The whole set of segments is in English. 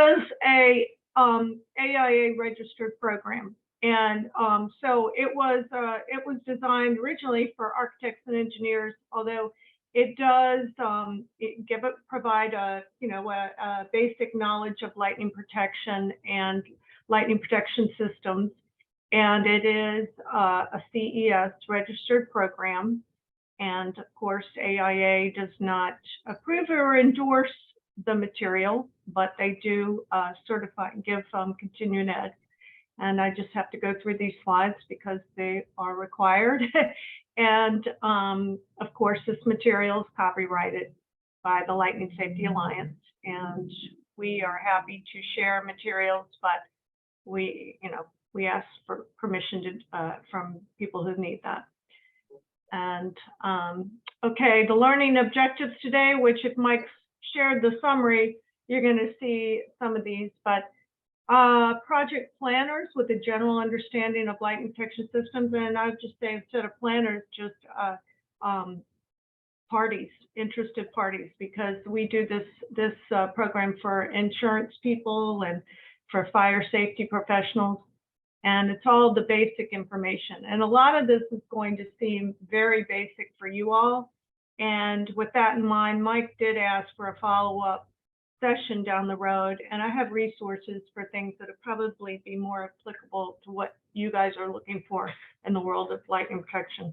is a AIA registered program, and so it was designed originally for architects and engineers, although it does provide a basic knowledge of lightning protection and lightning protection systems, and it is a CES registered program. And of course, AIA does not approve or endorse the material, but they do certify and give continuing ed. And I just have to go through these slides because they are required. And of course, this material is copyrighted by the Lightning Safety Alliance, and we are happy to share materials, but we ask for permission from people who need that. And okay, the learning objectives today, which if Mike shared the summary, you're going to see some of these, but project planners with a general understanding of lightning protection systems, and I would just say instead of planners, just parties, interested parties, because we do this program for insurance people and for fire safety professionals, and it's all the basic information. And a lot of this is going to seem very basic for you all. And with that in mind, Mike did ask for a follow-up session down the road, and I have resources for things that would probably be more applicable to what you guys are looking for in the world of lightning protection.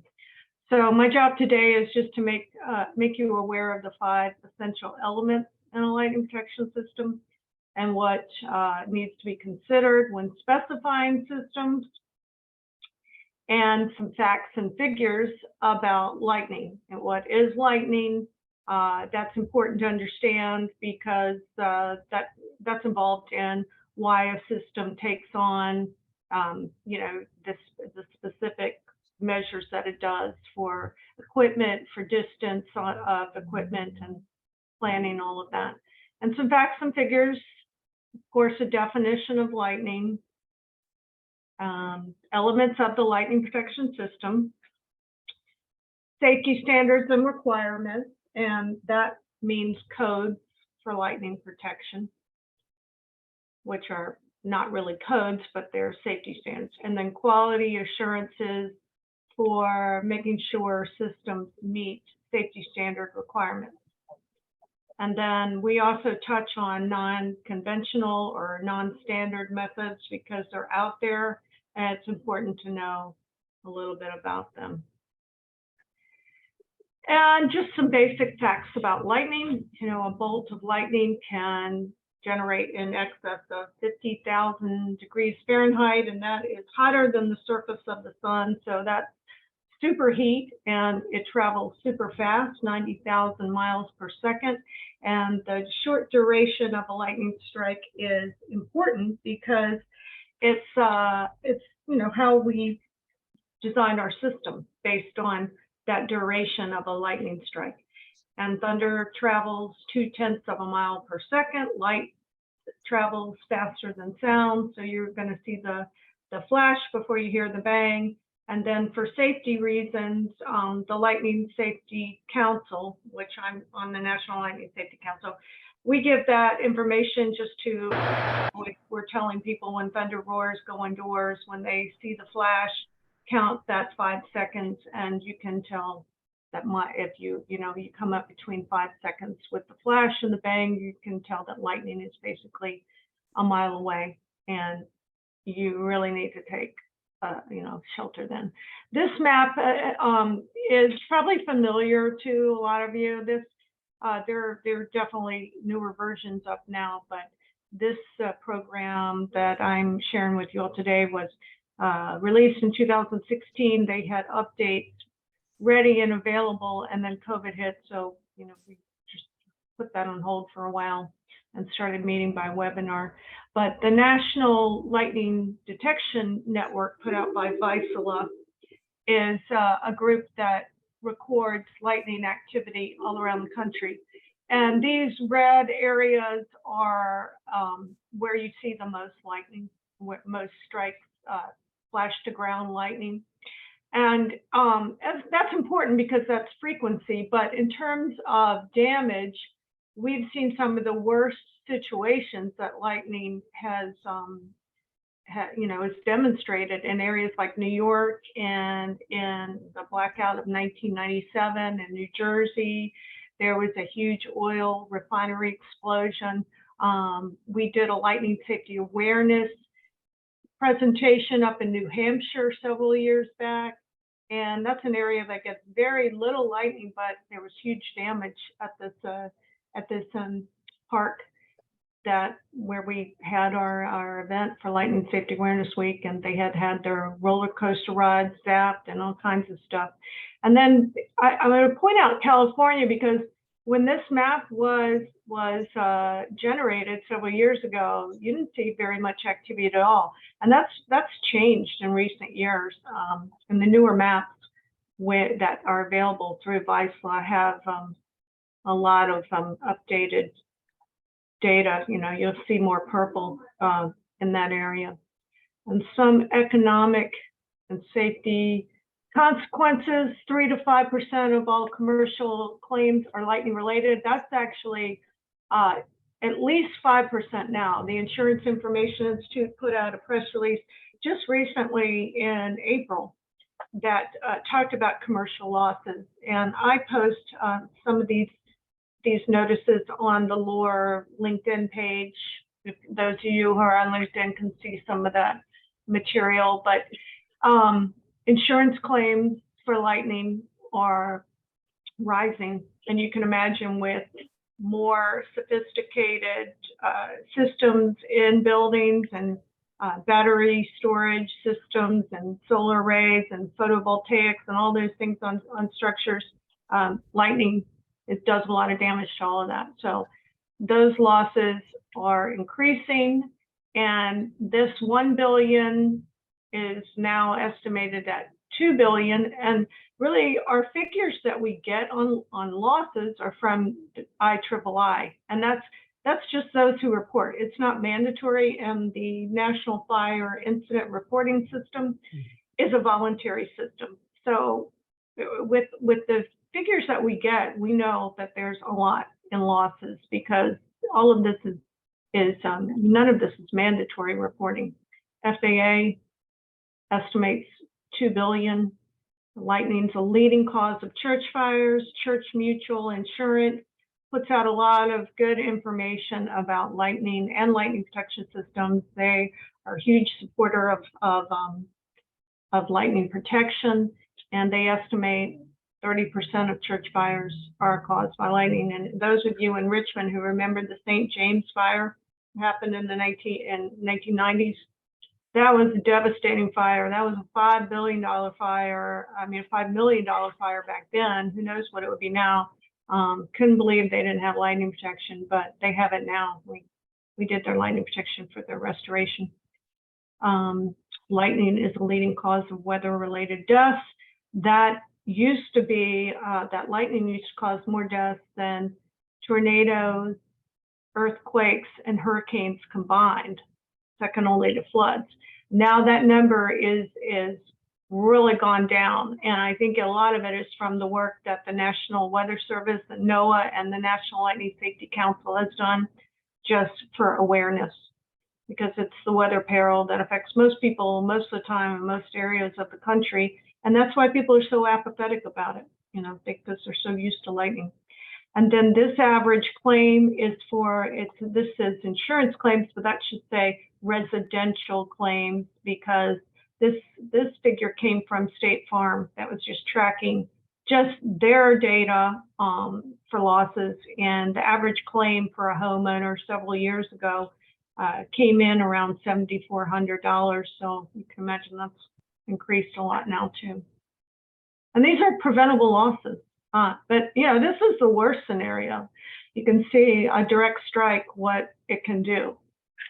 So my job today is just to make you aware of the 5 essential elements in a lightning protection system and what needs to be considered when specifying systems, and some facts and figures about lightning and what is lightning. That's important to understand because that's involved in why a system takes on, the specific measures that it does for equipment, for distance of equipment, and planning all of that. And some facts and figures, of course, a definition of lightning, elements of the lightning protection system, safety standards and requirements, and that means codes for lightning protection, which are not really codes, but they're safety standards. And then quality assurances for making sure systems meet safety standard requirements. And then we also touch on non-conventional or non-standard methods because they're out there, and it's important to know a little bit about them. And just some basic facts about lightning. A bolt of lightning can generate in excess of 50,000 degrees Fahrenheit, and that is hotter than the surface of the sun. So that's super heat, and it travels super fast, 90,000 miles per second. And the short duration of a lightning strike is important because it's how we design our system based on that duration of a lightning strike. And thunder travels 0.2 of a mile per second. Light travels faster than sound, so you're going to see the flash before you hear the bang. And then for safety reasons, the Lightning Safety Council, which I'm on the National Lightning Safety Council, we give that information just to, we're telling people when thunder roars, go indoors. When they see the flash, count that 5 seconds, and you can tell that if you come up between 5 seconds with the flash and the bang, you can tell that lightning is basically a mile away, and you really need to take shelter then. This map is probably familiar to a lot of you. There are definitely newer versions up now, but this program that I'm sharing with you all today was released in 2016. They had updates ready and available, and then COVID hit, so we just put that on hold for a while and started meeting by webinar. But the National Lightning Detection Network, put out by VISALA, is a group that records lightning activity all around the country. And these red areas are where you see the most lightning, most strikes, flash to ground lightning. And that's important because that's frequency, but in terms of damage, we've seen some of the worst situations that lightning has, is demonstrated in areas like New York and in the blackout of 1997 in New Jersey. There was a huge oil refinery explosion. We did a lightning safety awareness presentation up in New Hampshire several years back. And that's an area that gets very little lightning, but there was huge damage at this park where we had our event for Lightning Safety Awareness Week, and they had their roller coaster rides zapped and all kinds of stuff. And then I'm going to point out California, because when this map was generated several years ago, you didn't see very much activity at all, and that's changed in recent years. And the newer maps that are available through VISLA have a lot of updated data. You'll see more purple in that area, and some economic and safety consequences. 3 to 5% of all commercial claims are lightning related. That's actually at least 5% now. The Insurance Information Institute put out a press release just recently in April that talked about commercial losses, and I post some of these notices on the LORE LinkedIn page. If those of you who are on LinkedIn can see some of that material, but insurance claims for lightning are rising, and you can imagine with more sophisticated systems in buildings and battery storage systems and solar arrays and photovoltaics and all those things on structures, lightning, it does a lot of damage to all of that. So those losses are increasing, and this 1 billion is now estimated at 2 billion. And really our figures that we get on losses are from IIII, and that's just those who report. It's not mandatory, and the National Fire Incident Reporting System is a voluntary system. So with the figures that we get, we know that there's a lot in losses, because all of this is none of this is mandatory reporting. FAA estimates 2 billion. Lightning's a leading cause of church fires. Church Mutual Insurance puts out a lot of good information about lightning and lightning protection systems. They are a huge supporter of lightning protection, and they estimate 30% of church fires are caused by lightning. And those of you in Richmond who remember the St. James fire happened in the 1990s, that was a devastating fire. That was a $5 billion fire. I mean, a $5 million fire back then. Who knows what it would be now? Couldn't believe they didn't have lightning protection, but they have it now. We did their lightning protection for their restoration. Lightning is a leading cause of weather-related deaths. That used to be, that lightning used to cause more deaths than tornadoes, earthquakes, and hurricanes combined, second only to floods. Now that number is really gone down, and I think a lot of it is from the work that the National Weather Service, and NOAA, and the National Lightning Safety Council has done just for awareness, because it's the weather peril that affects most people most of the time in most areas of the country, and that's why people are so apathetic about it, because they're so used to lightning. And then this average claim is this says insurance claims, but that should say residential claims, because this figure came from State Farm. That was just tracking just their data for losses, and the average claim for a homeowner several years ago came in around $7,400. So you can imagine that's increased a lot now too. And these are preventable losses. But this is the worst scenario. You can see a direct strike, what it can do.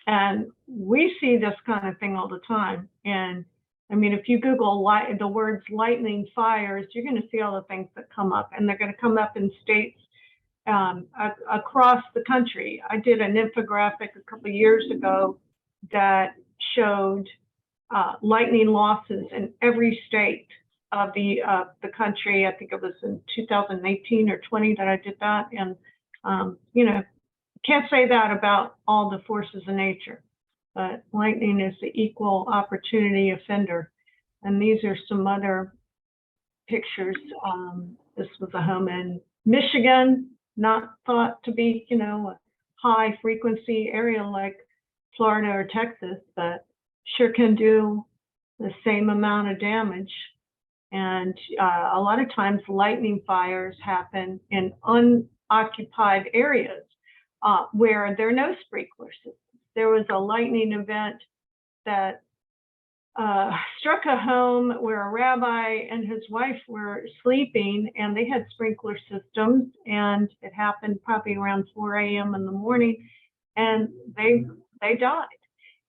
And we see this kind of thing all the time. And I mean, if you Google the words lightning fires, you're going to see all the things that come up, and they're going to come up in states across the country. I did an infographic a couple of years ago that showed lightning losses in every state of the country. I think it was in 2018 or 20 that I did that, and can't say that about all the forces of nature, but lightning is the equal opportunity offender. And these are some other pictures. This was a home in Michigan, not thought to be, a high frequency area like Florida or Texas, but sure can do the same amount of damage. And a lot of times lightning fires happen in unoccupied areas where there are no sprinkler systems. There was a lightning event that struck a home where a rabbi and his wife were sleeping, and they had sprinkler systems, and it happened probably around 4 a.m. in the morning, and they died.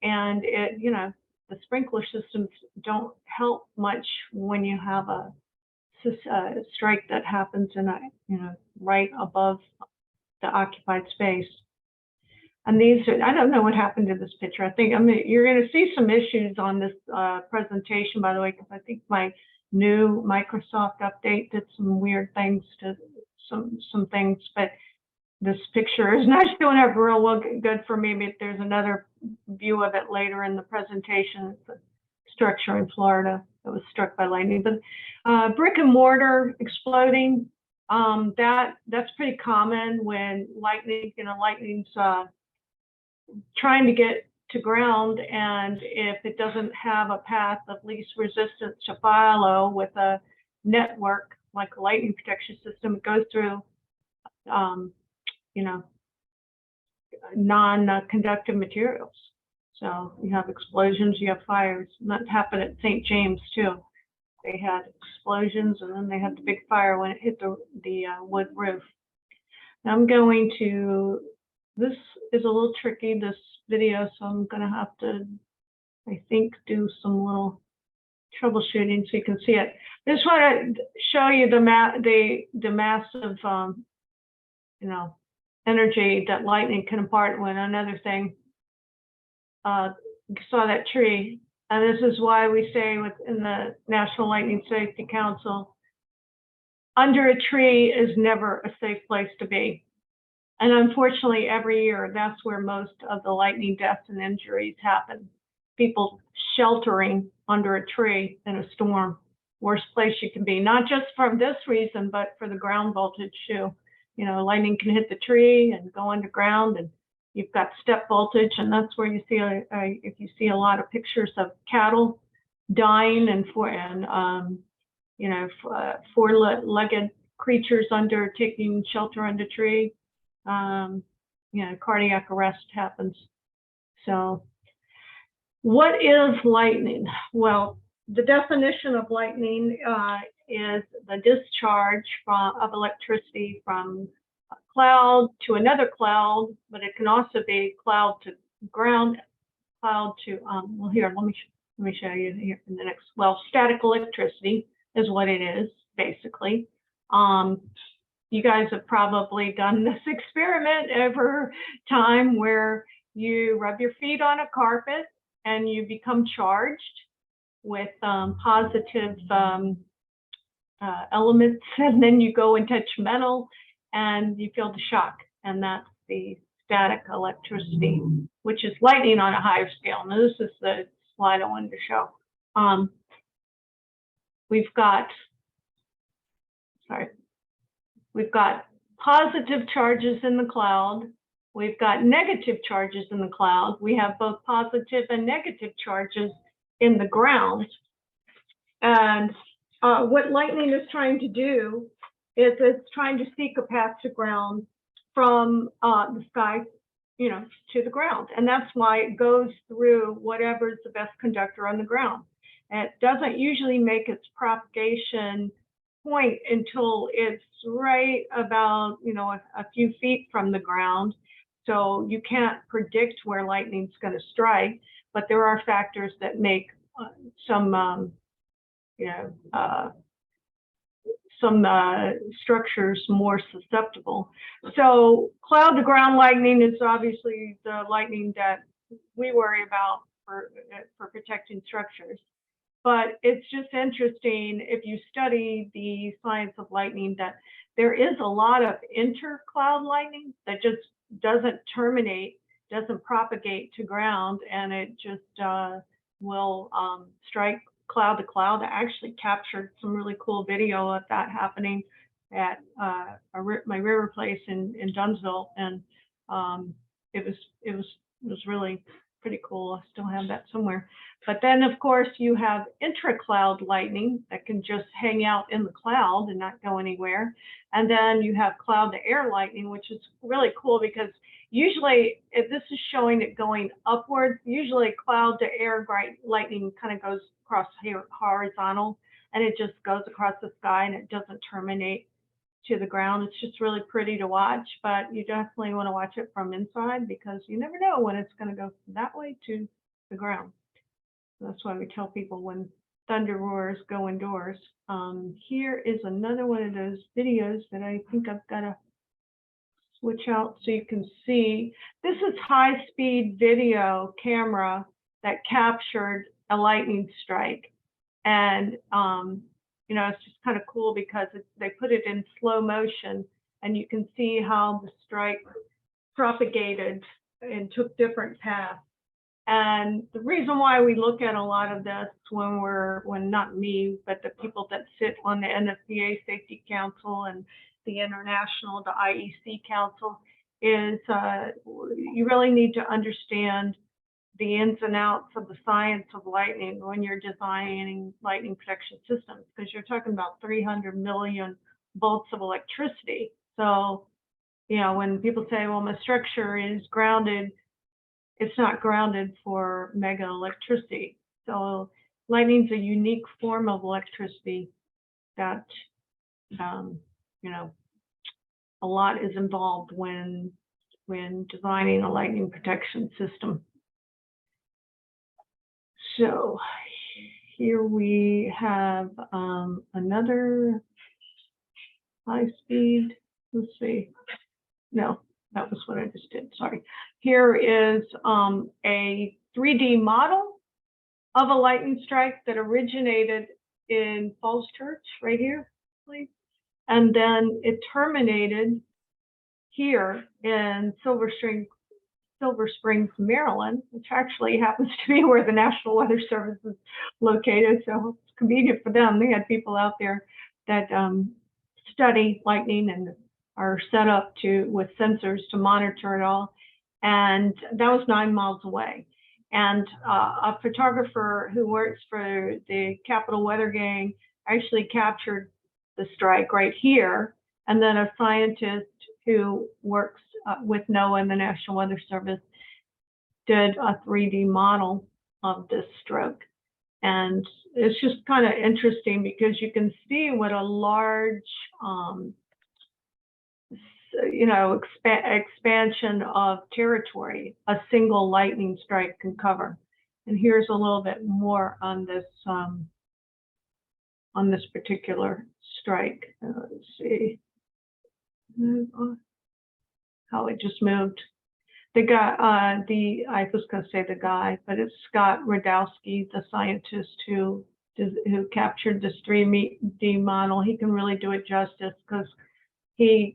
And the sprinkler systems don't help much when you have a strike that happens in right above the occupied space. And these are, I don't know what happened to this picture. I think you're going to see some issues on this presentation, by the way, because I think my new Microsoft update did some weird things to some things, but this picture is not showing up real well good for me, but there's another view of it later in the presentation. It's a structure in Florida that was struck by lightning. But brick and mortar exploding, that's pretty common when lightning's trying to get to ground, and if it doesn't have a path of least resistance to follow with a network like a lightning protection system, it goes through non-conductive materials. So you have explosions, you have fires. And that happened at St. James too. They had explosions, and then they had the big fire when it hit the wood roof. Now I'm going to, this is a little tricky, this video, so I'm going to have to, I think, do some little troubleshooting so you can see it. I just want to show you the massive, energy that lightning can impart. When another thing, you saw that tree, and this is why we say within the National Lightning Safety Council, under a tree is never a safe place to be. And unfortunately, every year, that's where most of the lightning deaths and injuries happen. People sheltering under a tree in a storm, worst place you can be, not just for this reason, but for the ground voltage too. Lightning can hit the tree and go underground, and you've got step voltage, and that's where you see, if you see a lot of pictures of cattle dying and four-legged creatures taking shelter under tree. Cardiac arrest happens. So what is lightning? Well, the definition of lightning is the discharge of electricity from a cloud to another cloud, but it can also be cloud to ground, cloud to, well, here, let me show you here in the next, static electricity is what it is, basically. You guys have probably done this experiment every time where you rub your feet on a carpet and you become charged with positive elements, and then you go and touch metal and you feel the shock, and that's the static electricity, which is lightning on a higher scale. Now this is the slide I wanted to show. We've got positive charges in the cloud. We've got negative charges in the cloud. We have both positive and negative charges in the ground. And what lightning is trying to do is it's trying to seek a path to ground from the sky, to the ground. And that's why it goes through whatever is the best conductor on the ground. And it doesn't usually make its propagation point until it's right about, a few feet from the ground. So you can't predict where lightning's going to strike, but there are factors that make some structures more susceptible. So cloud to ground lightning is obviously the lightning that we worry about for protecting structures. But it's just interesting if you study the science of lightning that there is a lot of intercloud lightning that just doesn't terminate, doesn't propagate to ground, and it just will strike cloud to cloud. I actually captured some really cool video of that happening at my river place in Dunsville, and it was really pretty cool. I still have that somewhere. But then, of course, you have intra-cloud lightning that can just hang out in the cloud and not go anywhere. And then you have cloud-to-air lightning, which is really cool because usually, if this is showing it going upward, usually cloud-to-air lightning kind of goes across horizontal, and it just goes across the sky and it doesn't terminate to the ground. It's just really pretty to watch, but you definitely want to watch it from inside because you never know when it's going to go that way to the ground. So that's why we tell people when thunder roars, go indoors. Here is another one of those videos that I think I've got to switch out so you can see. This is high-speed video camera that captured a lightning strike. And you know, it's just kind of cool because they put it in slow motion, and you can see how the strike propagated and took different paths. And the reason why we look at a lot of this when not me, but the people that sit on the NFPA Safety Council and the International, the IEC Council, is you really need to understand the ins and outs of the science of lightning when you're designing lightning protection systems, because you're talking about 300 million volts of electricity. So, you know, when people say, well, my structure is grounded, it's not grounded for mega electricity. So lightning's a unique form of electricity that, you know, a lot is involved when designing a lightning protection system. So here we have another high speed. Let's see. No, that was what I just did. Sorry. Here is a 3D model of a lightning strike that originated in Falls Church, right here, please. And then it terminated here in Silver Springs, Maryland, which actually happens to be where the National Weather Service is located. So it's convenient for them. They had people out there that study lightning and are set up with sensors to monitor it all. And that was 9 miles away. And a photographer who works for the Capitol Weather Gang actually captured the strike right here. And then a scientist who works with NOAA and the National Weather Service did a 3D model of this stroke. And it's just kind of interesting because you can see what a large, you know, expansion of territory a single lightning strike can cover. And here's a little bit more on this particular strike. Let's see how it just moved. The guy, I was going to say the guy, but it's Scott Radowski, the scientist who captured this 3D model. He can really do it justice because he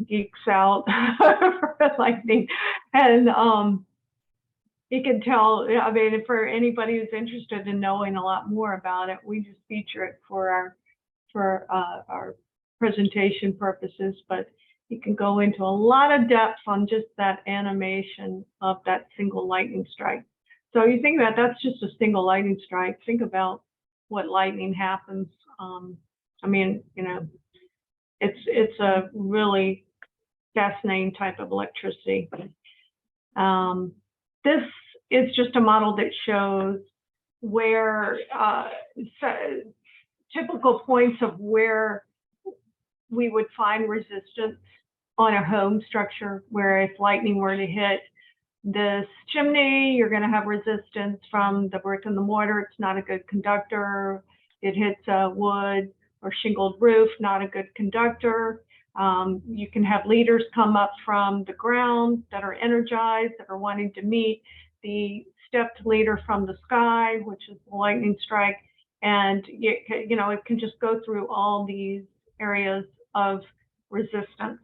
geeks out for lightning, and he can tell. I mean, for anybody who's interested in knowing a lot more about it, we just feature it for our presentation purposes, but you can go into a lot of depth on just that animation of that single lightning strike. So you think about that's just a single lightning strike. Think about what lightning happens. I mean, you know, it's a really fascinating type of electricity. This is just a model that shows where typical points of where we would find resistance on a home structure, where if lightning were to hit this chimney, you're going to have resistance from the brick and the mortar. It's not a good conductor. It hits a wood or shingled roof, not a good conductor. You can have leaders come up from the ground that are energized, that are wanting to meet the stepped leader from the sky, which is the lightning strike. And you know, it can just go through all these areas of resistance.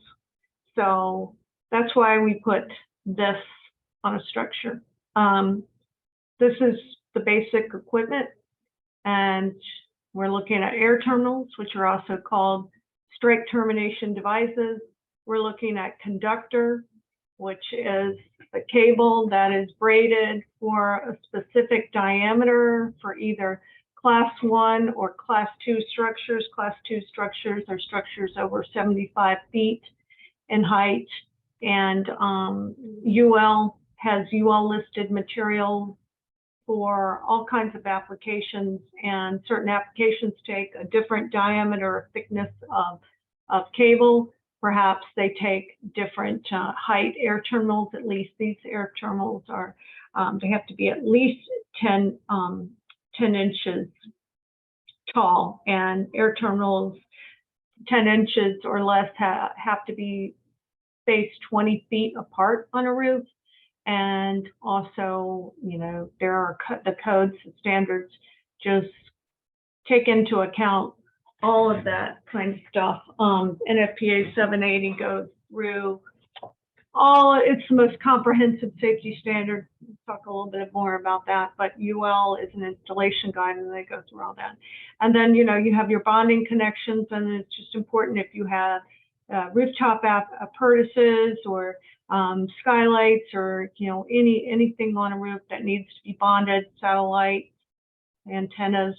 So That's why we put this on a structure. This is the basic equipment, and we're looking at air terminals, which are also called strike termination devices. We're looking at conductor, which is the cable that is braided for a specific diameter for either Class 1 or Class 2 structures. Class 2 structures are structures over 75 feet in height, and UL has UL listed materials for all kinds of applications, and certain applications take a different diameter or thickness of cable. Perhaps they take different height air terminals. At least these air terminals are, they have to be at least 10 inches tall, and air terminals 10 inches or less have to be spaced 20 feet apart on a roof. And also, you know, there are the codes and standards just take into account all of that kind of stuff. NFPA 780 goes through it's the most comprehensive safety standard. We'll talk a little bit more about that, but UL is an installation guide, and they go through all that. And then, you know, you have your bonding connections, and it's just important if you have rooftop apparatuses or skylights, or, you know, anything on a roof that needs to be bonded, satellite antennas,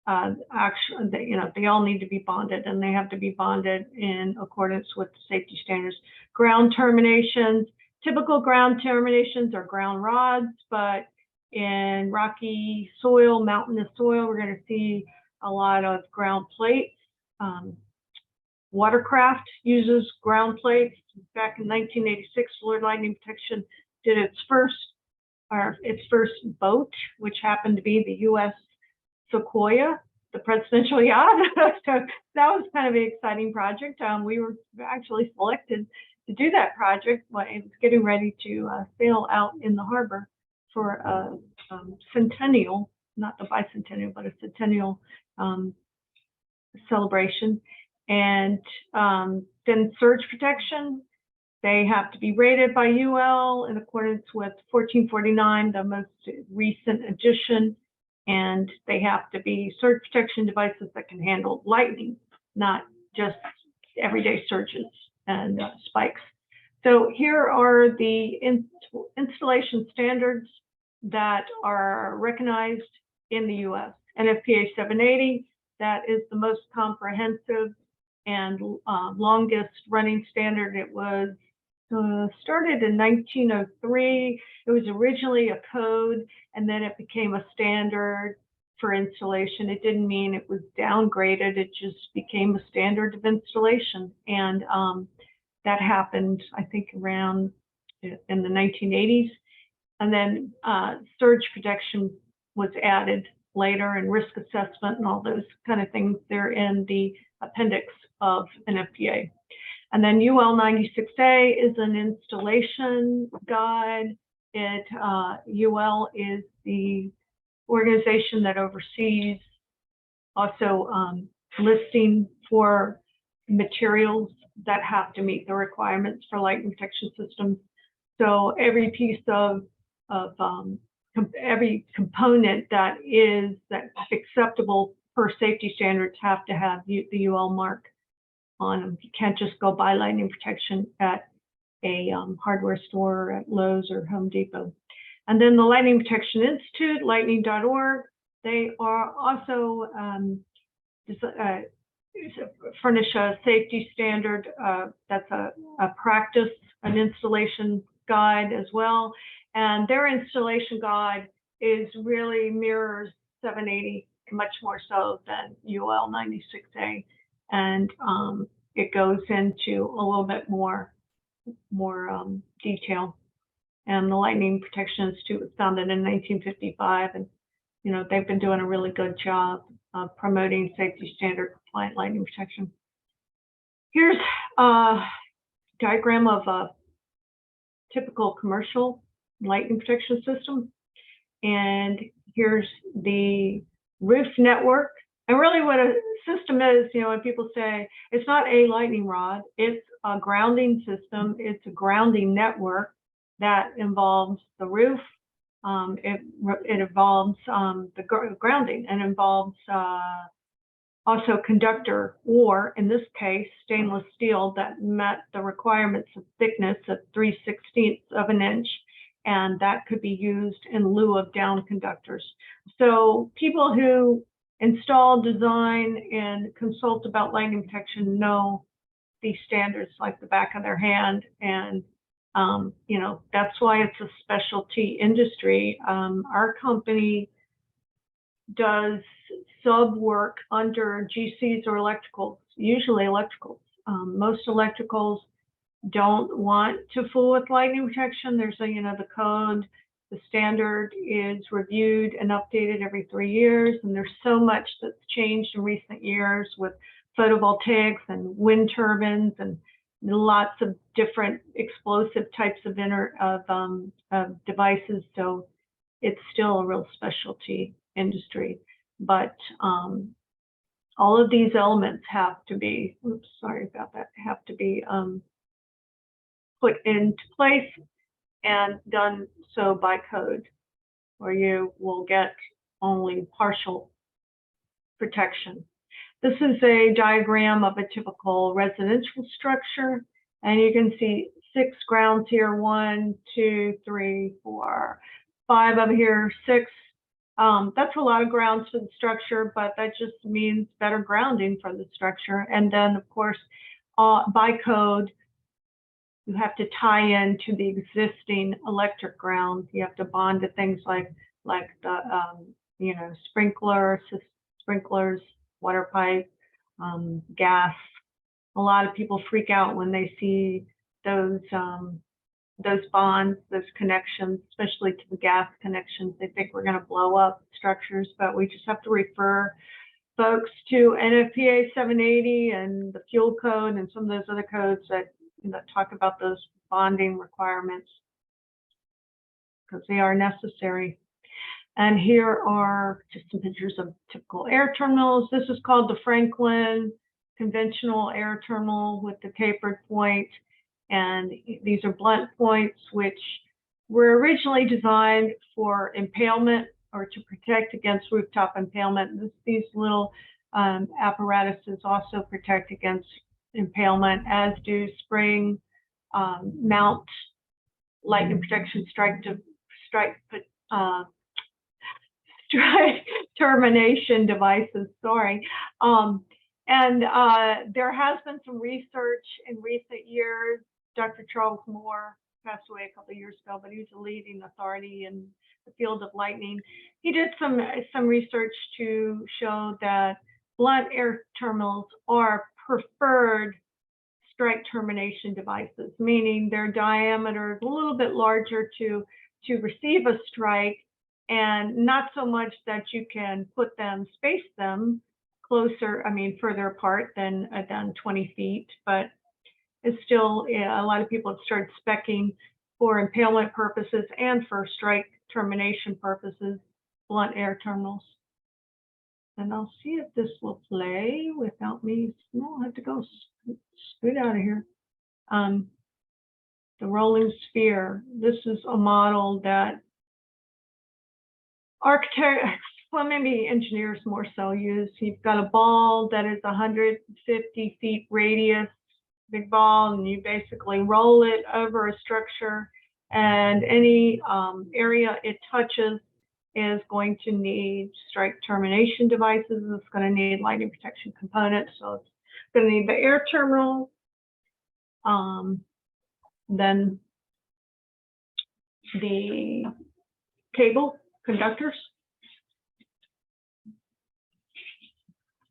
actually, you know, they all need to be bonded, and they have to be bonded in accordance with the safety standards. Ground terminations, typical ground terminations are ground rods, but in rocky soil, mountainous soil, we're going to see a lot of ground plates. Watercraft uses ground plates. Back in 1986, Florida Lightning Protection did its first boat, which happened to be the U.S. Sequoia, the presidential yacht. So that was kind of an exciting project. We were actually selected to do that project when it was getting ready to sail out in the harbor for a centennial, not the bicentennial, but a centennial celebration. And then surge protection, they have to be rated by UL in accordance with 1449, the most recent addition, and they have to be surge protection devices that can handle lightning, not just everyday surges and spikes. So here are the installation standards that are recognized in the US. NFPA 780, that is the most comprehensive and longest running standard. It was started in 1903. It was originally a code, and then it became a standard for installation. It didn't mean it was downgraded. It just became a standard of installation. And that happened, I think, around in the 1980s. And then surge protection was added later, and risk assessment and all those kind of things. They're in the appendix of NFPA. And then UL 96A is an installation guide. UL is the organization that oversees also listing for materials that have to meet the requirements for lightning protection systems. So every piece of every component that's acceptable per safety standards have to have the UL mark on them. You can't just go buy lightning protection at a hardware store or at Lowe's or Home Depot. And then the Lightning Protection Institute, lightning.org, they are also furnish a safety standard that's a practice, an installation guide as well. And their installation guide really mirrors 780 much more so than UL 96A. And it goes into a little bit more detail. And the Lightning Protection Institute was founded in 1955, and you know they've been doing a really good job of promoting safety standard compliant lightning protection. Here's a diagram of a typical commercial lightning protection system, and here's the roof network. And really what a system is, you know, when people say it's not a lightning rod, it's a grounding system. It's a grounding network that involves the roof. It involves the grounding and involves also conductor, or in this case, stainless steel that met the requirements of thickness of 3/16 of an inch, and that could be used in lieu of down conductors. So people who install, design, and consult about lightning protection know these standards like the back of their hand, and you know, that's why it's a specialty industry. Our company does sub work under GCs or electricals, usually electricals. Most electricals don't want to fool with lightning protection. There's a, you know, the code, the standard is reviewed and updated every 3 years, and there's so much that's changed in recent years with photovoltaics and wind turbines and lots of different explosive types of devices. So it's still a real specialty industry, but all of these elements have to be, oops, sorry about that, have to be put into place and done so by code, or you will get only partial protection. This is a diagram of a typical residential structure, and you can see 6 grounds here, 1, 2, 3, 4, 5 over here, 6. That's a lot of grounds for the structure, but that just means better grounding for the structure. And then, of course, by code, you have to tie in to the existing electric ground. You have to bond to things like the you know, sprinklers, water pipe, gas. A lot of people freak out when they see those bonds, those connections, especially to the gas connections. They think we're going to blow up structures, but we just have to refer folks to NFPA 780 and the fuel code and some of those other codes that talk about those bonding requirements, because they are necessary. And here are just some pictures of typical air terminals. This is called the Franklin conventional air terminal with the tapered point. And these are blunt points, which were originally designed for impalement or to protect against rooftop impalement. These little apparatuses also protect against impalement, as do spring mount lightning protection strike termination devices. Sorry. And there has been some research in recent years. Dr. Charles Moore passed away a couple of years ago, but he was a leading authority in the field of lightning. He did some research to show that blunt air terminals are preferred strike termination devices, meaning their diameter is a little bit larger to receive a strike, and not so much that you can space them closer, further apart than 20 feet, but it's still, a lot of people have started speccing for impalement purposes and for strike termination purposes, blunt air terminals. And I'll see if this will play without me. No, I'll have to go scoot out of here. The rolling sphere. This is a model that architects, well, maybe engineers more so use. You've got a ball that is 150 feet radius, big ball, and you basically roll it over a structure, and any area it touches is going to need strike termination devices. It's going to need lightning protection components. So it's going to need the air terminal, then the cable conductors.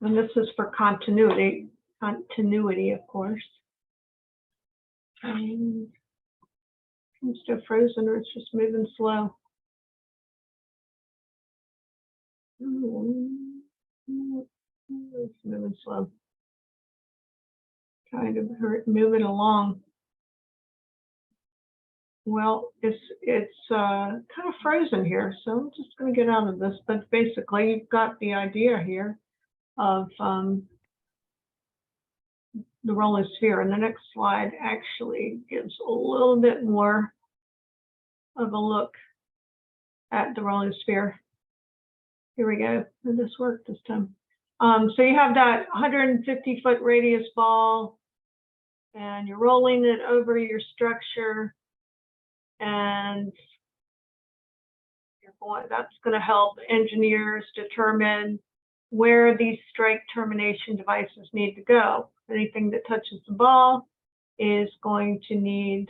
And this is for continuity, of course. I'm still frozen, or it's just moving slow. It's moving slow. Kind of moving along. Well, it's kind of frozen here, so I'm just going to get out of this. But basically, you've got the idea here of the rolling sphere. And the next slide actually gives a little bit more of a look at the rolling sphere. Here we go. Did this work this time? So you have that 150-foot radius ball, and you're rolling it over your structure, and that's going to help engineers determine where these strike termination devices need to go. Anything that touches the ball is going to need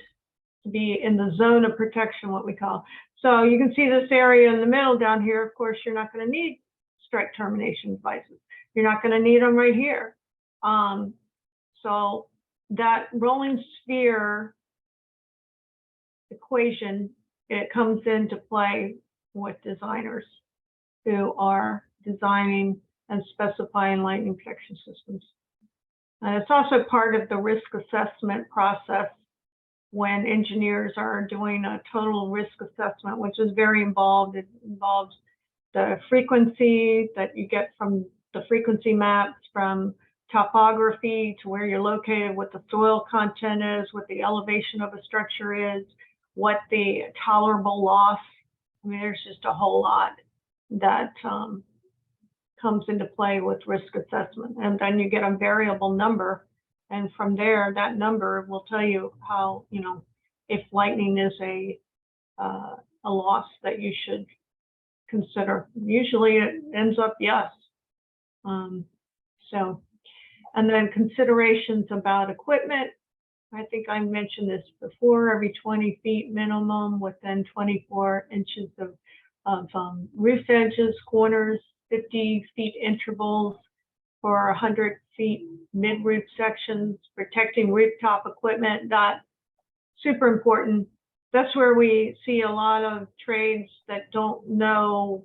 to be in the zone of protection, what we call. So you can see this area in the middle down here. Of course, you're not going to need strike termination devices. You're not going to need them right here. So that rolling sphere equation, it comes into play with designers who are designing and specifying lightning protection systems. And it's also part of the risk assessment process when engineers are doing a total risk assessment, which is very involved. It involves the frequency that you get from the frequency maps, from topography to where you're located, what the soil content is, what the elevation of a structure is, what the tolerable loss. I mean, there's just a whole lot that comes into play with risk assessment. And then you get a variable number. And from there, that number will tell you how, you know, if lightning is a loss that you should consider. Usually it ends up yes. And then considerations about equipment. I think I mentioned this before, every 20 feet minimum within 24 inches of roof edges, corners, 50 feet intervals for 100 feet mid-roof sections, protecting rooftop equipment. That's super important. That's where we see a lot of trades that don't know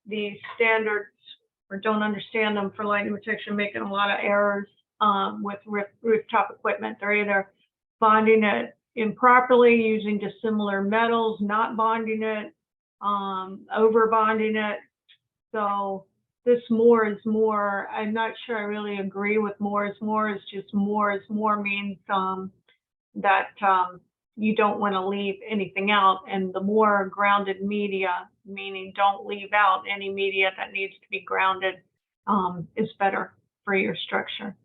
the standards or don't understand them for lightning protection, making a lot of errors with rooftop equipment. They're either bonding it improperly, using dissimilar metals, not bonding it, over bonding it. So this more is more, I'm not sure I really agree with more is more. Is just more is more means that you don't want to leave anything out. And the more grounded media, meaning don't leave out any media that needs to be grounded, is better for your structure.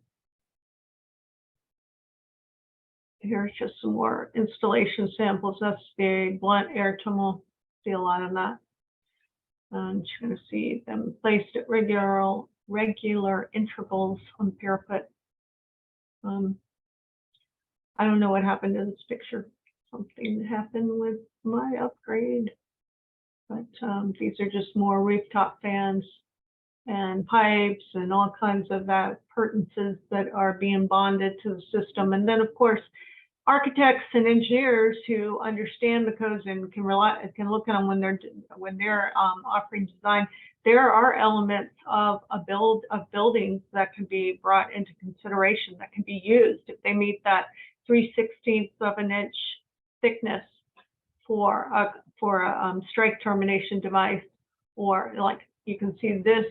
Here's just some more installation samples. That's the blunt air tunnel. See a lot of that. And you're going to see them placed at regular intervals on the parapet. I don't know what happened to this picture. Something happened with my upgrade. But these are just more rooftop fans and pipes and all kinds of appurtenances that are being bonded to the system. And then, of course, architects and engineers who understand the codes and can look at them when they're offering design. There are elements of buildings that can be brought into consideration, that can be used if they meet that 3/16 of an inch thickness for a strike termination device. Or like you can see this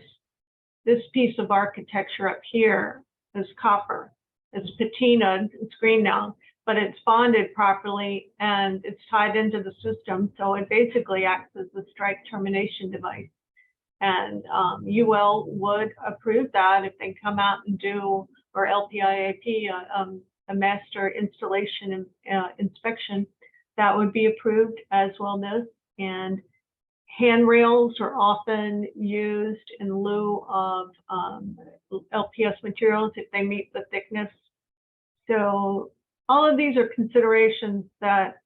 piece of architecture up here is copper. It's patina, it's green now, but it's bonded properly and it's tied into the system. So it basically acts as a strike termination device. And UL would approve that if they come out and do, or LPIAP, a master installation inspection, that would be approved as well as. And handrails are often used in lieu of LPS materials if they meet the thickness. So all of these are considerations that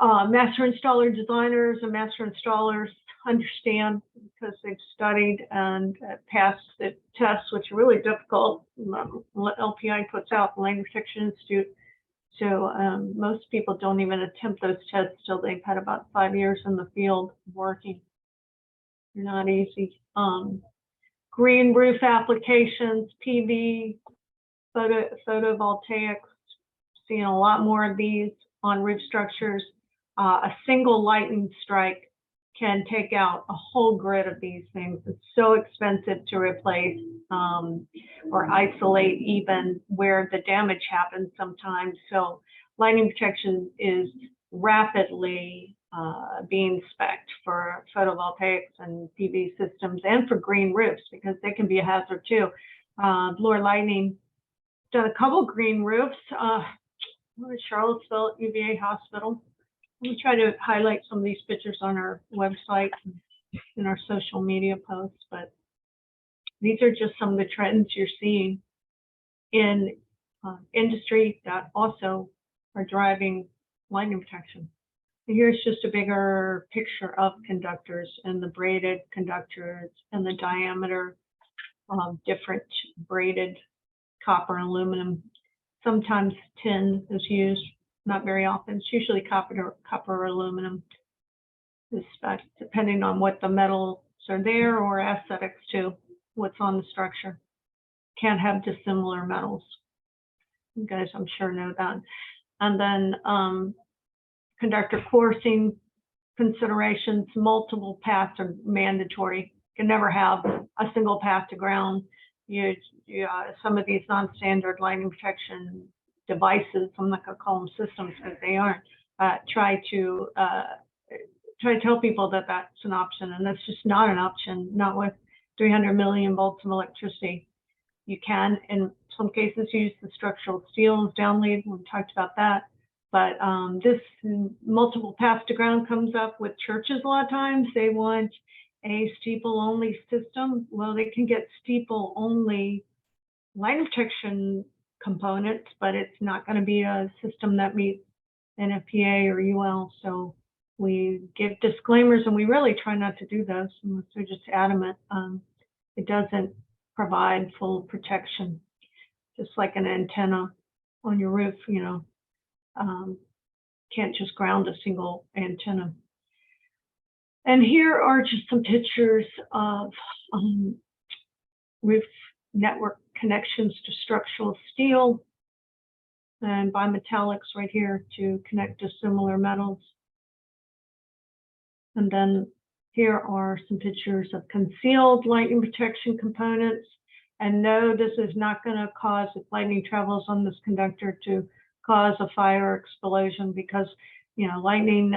master installer designers and master installers understand because they've studied and passed the tests, which are really difficult. LPI puts out, the Lightning Protection Institute. So most people don't even attempt those tests till they've had about 5 years in the field working. They're not easy. Green roof applications, PV, photovoltaics, seeing a lot more of these on roof structures. A single lightning strike can take out a whole grid of these things. It's so expensive to replace or isolate even where the damage happens sometimes. So lightning protection is rapidly being spec'd for photovoltaics and PV systems and for green roofs because they can be a hazard too. Bloor Lightning done a couple green roofs. Charlottesville UVA Hospital. Let me try to highlight some of these pictures on our website and in our social media posts, but these are just some of the trends you're seeing in industry that also are driving lightning protection. And here's just a bigger picture of conductors and the braided conductors and the diameter of different braided copper and aluminum. Sometimes tin is used, not very often. It's usually copper or aluminum, depending on what the metals are there or aesthetics too, what's on the structure. Can't have dissimilar metals. You guys, I'm sure, know that. And then conductor coursing considerations, multiple paths are mandatory. You can never have a single path to ground. Some of these non-standard lightning protection devices, I'm not going to call them systems because they aren't, try to tell people that that's an option, and that's just not an option, not with 300 million volts of electricity. You can, in some cases, use the structural steel as down lead. We talked about that. But this multiple paths to ground comes up with churches a lot of times. They want a steeple-only system. Well, they can get steeple-only lightning protection components, but it's not going to be a system that meets NFPA or UL. So we give disclaimers, and we really try not to do those unless they're just adamant. It doesn't provide full protection, just like an antenna on your roof, you know. Can't just ground a single antenna. And here are just some pictures of roof network connections to structural steel and bimetallics right here to connect to similar metals. And then here are some pictures of concealed lightning protection components. And no, this is not going to cause, if lightning travels on this conductor, to cause a fire explosion, because lightning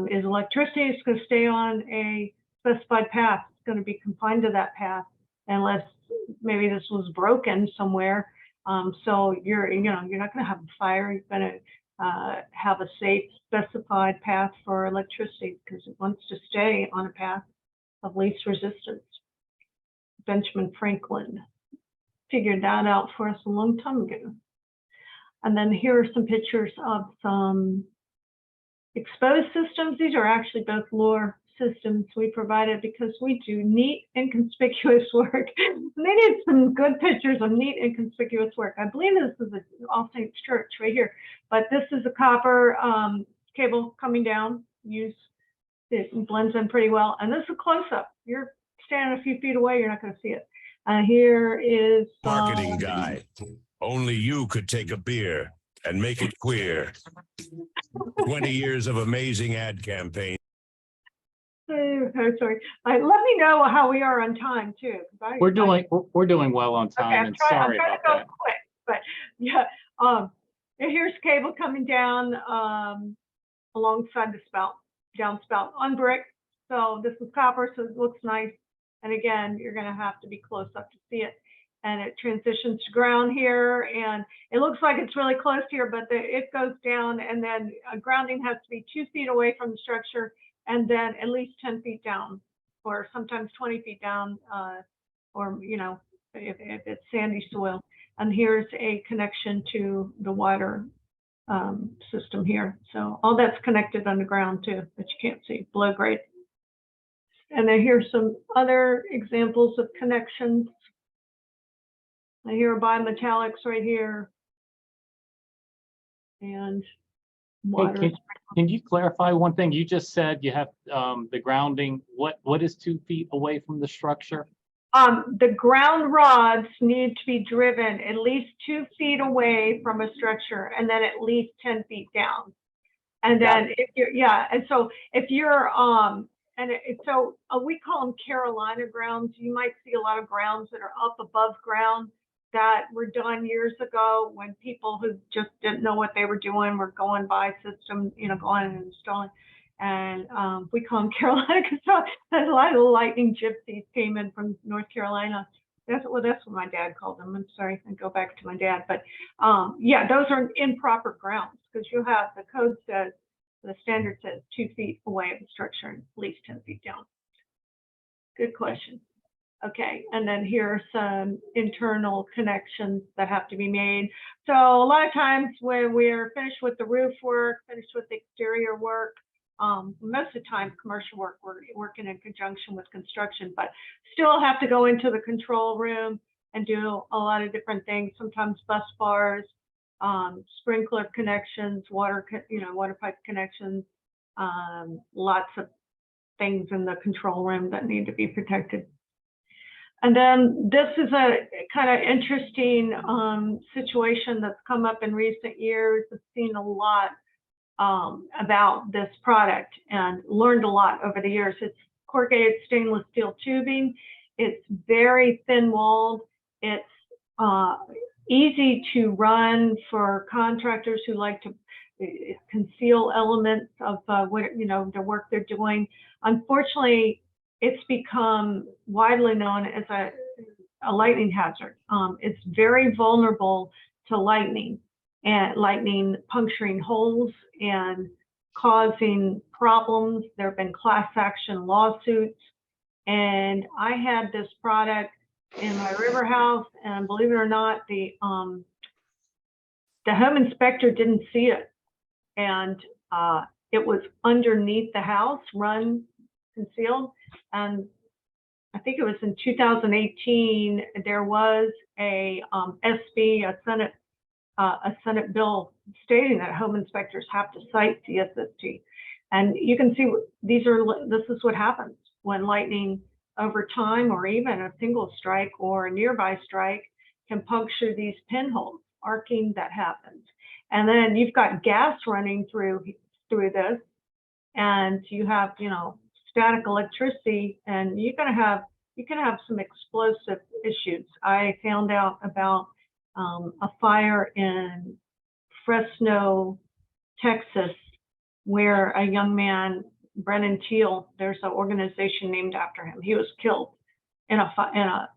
is electricity. It's going to stay on a specified path. It's going to be confined to that path unless maybe this was broken somewhere. So you're not going to have a fire. You're going to have a safe specified path for electricity because it wants to stay on a path of least resistance. Benjamin Franklin figured that out for us a long time ago. And then here are some pictures of some exposed systems. These are actually both Lohr systems we provided because we do neat and conspicuous work. They need some good pictures of neat and conspicuous work. I believe this is All Saints Church right here, but this is a copper cable coming down. It blends in pretty well. And this is a close-up. You're standing a few feet away, you're not going to see it. Here is marketing guy. Only you could take a beer and make it queer. 20 years of amazing ad campaign. Oh, sorry. Let me know how we are on time too. We're doing well on time. Okay, and sorry I'm trying about to go that. quick, but yeah. Here's cable coming down alongside the spout, downspout on brick. So this is copper, so it looks nice. And again, you're going to have to be close up to see it. And it transitions to ground here, and it looks like it's really close here, but it goes down, and then grounding has to be 2 feet away from the structure, and then at least 10 feet down, or sometimes 20 feet down, or if it's sandy soil. And here's a connection to the water system here. So all that's connected underground too, that you can't see, below grade. And then here's some other examples of connections. I hear bimetallics right here, and water. Hey, can you clarify one thing? You just said you have the grounding. What is 2 feet away from the structure? The ground rods need to be driven at least 2 feet away from a structure, and then at least 10 feet down. And then if you're, and so if you're so we call them Carolina grounds. You might see a lot of grounds that are up above ground that were done years ago when people who just didn't know what they were doing were going by system, going and installing. And we call them Carolina because a lot of the lightning gypsies came in from North Carolina. That's what my dad called them. I'm sorry, I go back to my dad. But yeah, those are improper grounds because you have the code says, the standard says 2 feet away of the structure and at least 10 feet down. Good question. Okay, and then here are some internal connections that have to be made. So a lot of times when we're finished with the roof work, finished with the exterior work, most of the time commercial work, we're working in conjunction with construction, but still have to go into the control room and do a lot of different things, sometimes bus bars, sprinkler connections, water pipe connections, lots of things in the control room that need to be protected. And then this is a kind of interesting situation that's come up in recent years. I've seen a lot about this product and learned a lot over the years. It's corrugated stainless steel tubing. It's very thin walled. It's easy to run for contractors who like to conceal elements of the work they're doing. Unfortunately, it's become widely known as a lightning hazard. It's very vulnerable to lightning puncturing holes and causing problems. There have been class action lawsuits. And I had this product in my river house, and believe it or not, the home inspector didn't see it. And it was underneath the house, concealed. And I think it was in 2018, there was a SB, a Senate bill stating that home inspectors have to cite CSST. And you can see this is what happens when lightning over time, or even a single strike or a nearby strike, can puncture these pinholes, arcing that happens. And then you've got gas running through this, and you have, static electricity, and you can have some explosive issues. I found out about a fire in Fresno, Texas, where a young man, Brennan Teal, there's an organization named after him. He was killed in a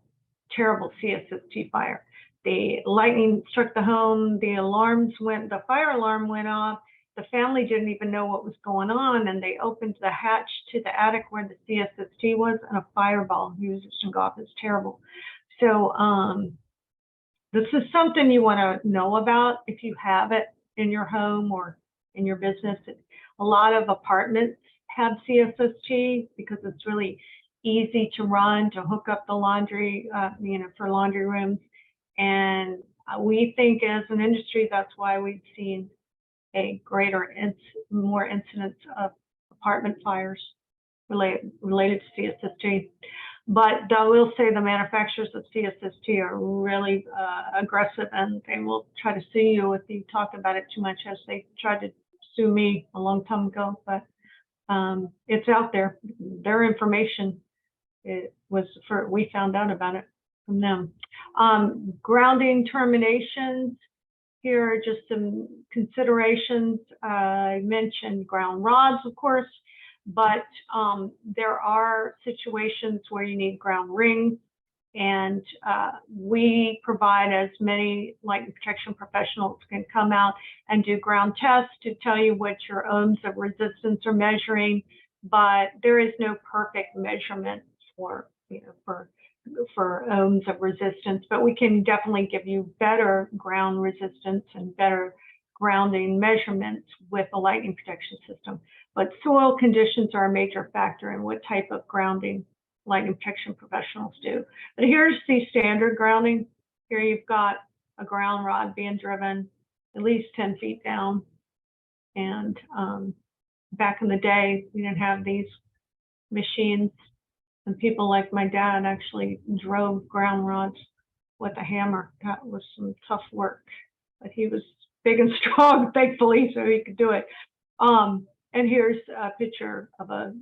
terrible CSST fire. The lightning struck the home. The fire alarm went off. The family didn't even know what was going on, and they opened the hatch to the attic where the CSST was, and a fireball used to go off. It's terrible. So this is something you want to know about if you have it in your home or in your business. A lot of apartments have CSST because it's really easy to run, to hook up the laundry, for laundry rooms. And we think as an industry, that's why we've seen a more incidence of apartment fires related to CSST. But I will say the manufacturers of CSST are really aggressive, and they will try to sue you if you talk about it too much, as they tried to sue me a long time ago. But it's out there. Their information, we found out about it from them. Grounding terminations. Here are just some considerations. I mentioned ground rods, of course, but there are situations where you need ground rings, and we provide as many lightning protection professionals can come out and do ground tests to tell you what your ohms of resistance are measuring, but there is no perfect measurement for ohms of resistance, but we can definitely give you better ground resistance and better grounding measurements with a lightning protection system. But soil conditions are a major factor in what type of grounding lightning protection professionals do. But here's the standard grounding. Here you've got a ground rod being driven at least 10 feet down. And back in the day, we didn't have these machines. And people like my dad actually drove ground rods with a hammer. That was some tough work, but he was big and strong, thankfully, so he could do it. And here's a picture of a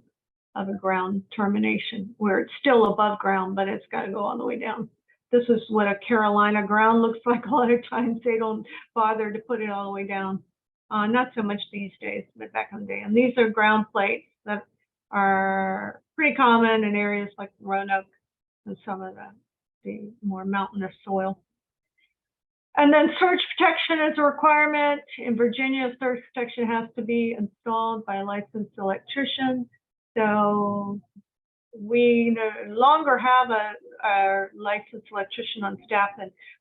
of a ground termination, where it's still above ground, but it's got to go all the way down. This is what a Carolina ground looks like. A lot of times they don't bother to put it all the way down. Not so much these days, but back in the day. And these are ground plates that are pretty common in areas like Roanoke and some of the more mountainous soil. And then surge protection is a requirement. In Virginia, surge protection has to be installed by a licensed electrician. So we no longer have a licensed electrician on staff,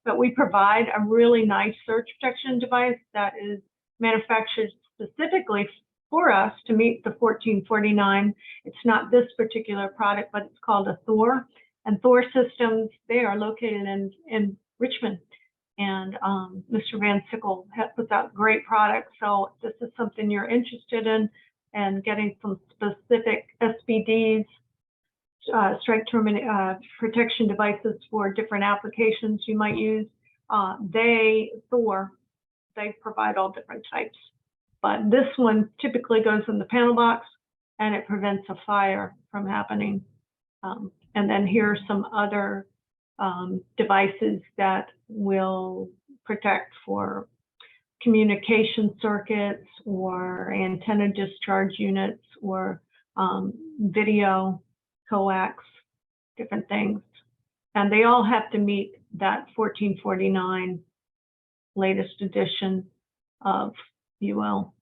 but we provide a really nice surge protection device that is manufactured specifically for us to meet the 1449. It's not this particular product, but it's called a Thor. And Thor Systems, they are located in Richmond. And Mr. Van Sickle puts out great products. So if this is something you're interested in and getting some specific SPDs, strike protection devices for different applications you might use, Thor, they provide all different types. But this one typically goes in the panel box and it prevents a fire from happening. And then here are some other devices that will protect for communication circuits or antenna discharge units or video coax, different things. And they all have to meet that 1449 latest edition of UL.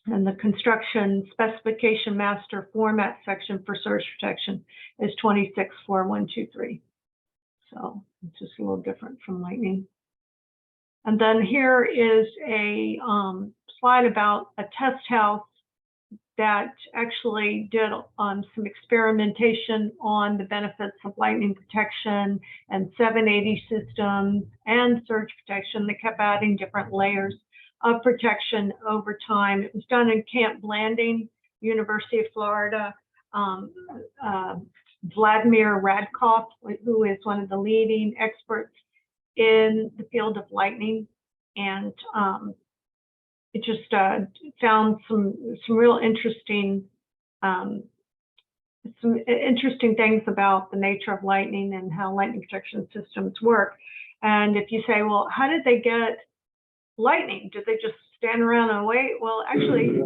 And the construction specification master format section for surge protection is 264123. So it's just a little different from lightning. And then here is a slide about a test house that actually did some experimentation on the benefits of lightning protection and 780 systems and surge protection. They kept adding different layers of protection over time. It was done in Camp Blanding, University of Florida. Vladimir Radkoff, who is one of the leading experts in the field of lightning, and it just found some real interesting things about the nature of lightning and how lightning protection systems work. And if you say, well, how did they get lightning? Did they just stand around and wait? Well, actually,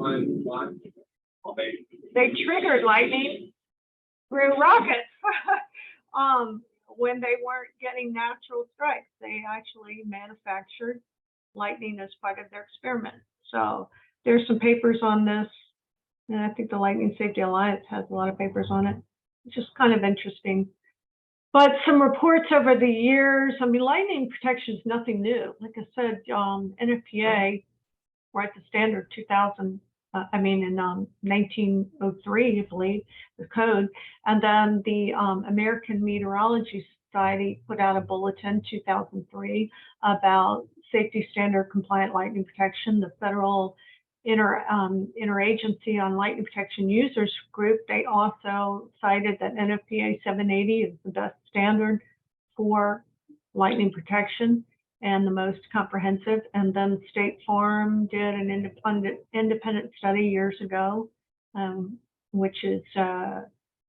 they triggered lightning through rockets. When they weren't getting natural strikes, they actually manufactured lightning as part of their experiment. So there's some papers on this, and I think the Lightning Safety Alliance has a lot of papers on it. It's just kind of interesting. But some reports over the years, I mean, lightning protection is nothing new. Like I said, NFPA, right, the standard 2000, in 1903, I believe, the code. And then the American Meteorology Society put out a bulletin, 2003, about safety standard compliant lightning protection. The Federal Interagency on Lightning Protection Users Group, they also cited that NFPA 780 is the best standard for lightning protection and the most comprehensive. And then State Farm did an independent study years ago, which is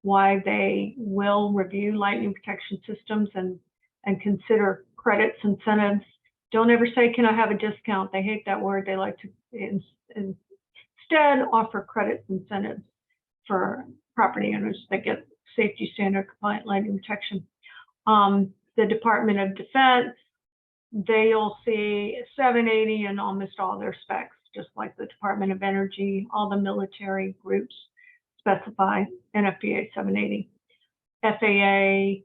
why they will review lightning protection systems and consider credits, incentives. Don't ever say, can I have a discount? They hate that word. They like to instead offer credits, incentives for property owners that get safety standard compliant lightning protection. The Department of Defense, they'll see 780 in almost all their specs, just like the Department of Energy. All the military groups specify NFPA 780. FAA,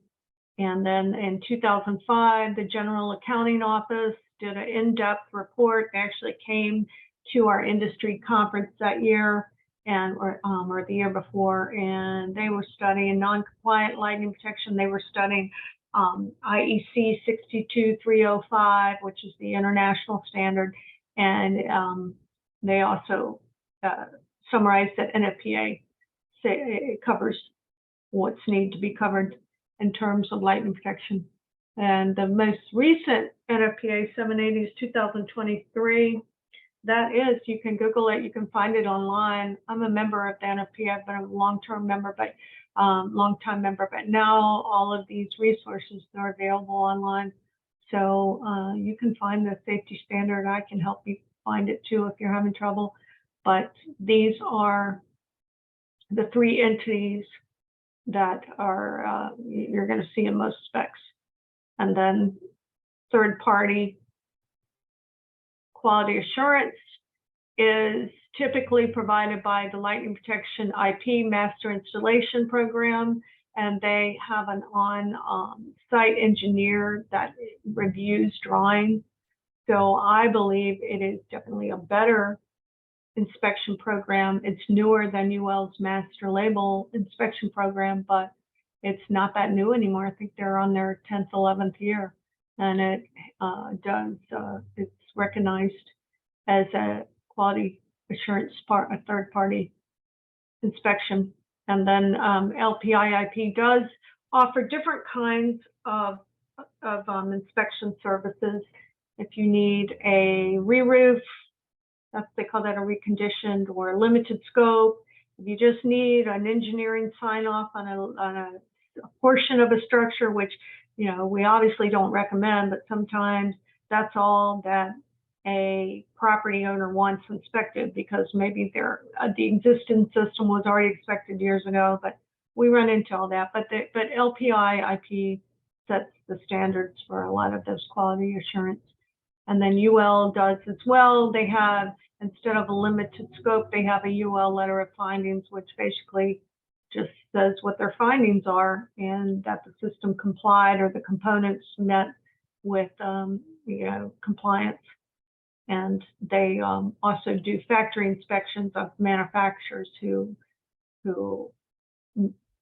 and then in 2005, the General Accounting Office did an in-depth report. They actually came to our industry conference that year or the year before, and they were studying non-compliant lightning protection. They were studying IEC 62305, which is the international standard, and they also summarized that NFPA it covers what's needed to be covered in terms of lightning protection. And the most recent NFPA 780 is 2023. That is, you can Google it, you can find it online. I'm a member of the NFPA, I've been a long-time member, but now all of these resources are available online. So you can find the safety standard. I can help you find it too if you're having trouble. But these are the three entities that are you're going to see in most specs. And then third party quality assurance is typically provided by the Lightning Protection IP Master Installation Program, and they have an on-site engineer that reviews drawings. So I believe it is definitely a better inspection program. It's newer than UL's Master Label inspection program, but it's not that new anymore. I think they're on their 10th, 11th year, and it it's recognized as a quality assurance a third party inspection. And then LPI IP does offer different kinds of inspection services. If you need a re-roof, they call that a reconditioned or a limited scope. If you just need an engineering sign off on a portion of a structure, which, you know, we obviously don't recommend, but sometimes that's all that a property owner wants inspected, because maybe the existing system was already inspected years ago, but we run into all that. But LPI IP sets the standards for a lot of this quality assurance. And then UL does as well. They have, instead of a limited scope, they have a UL letter of findings, which basically just says what their findings are and that the system complied or the components met with compliance. And they also do factory inspections of manufacturers who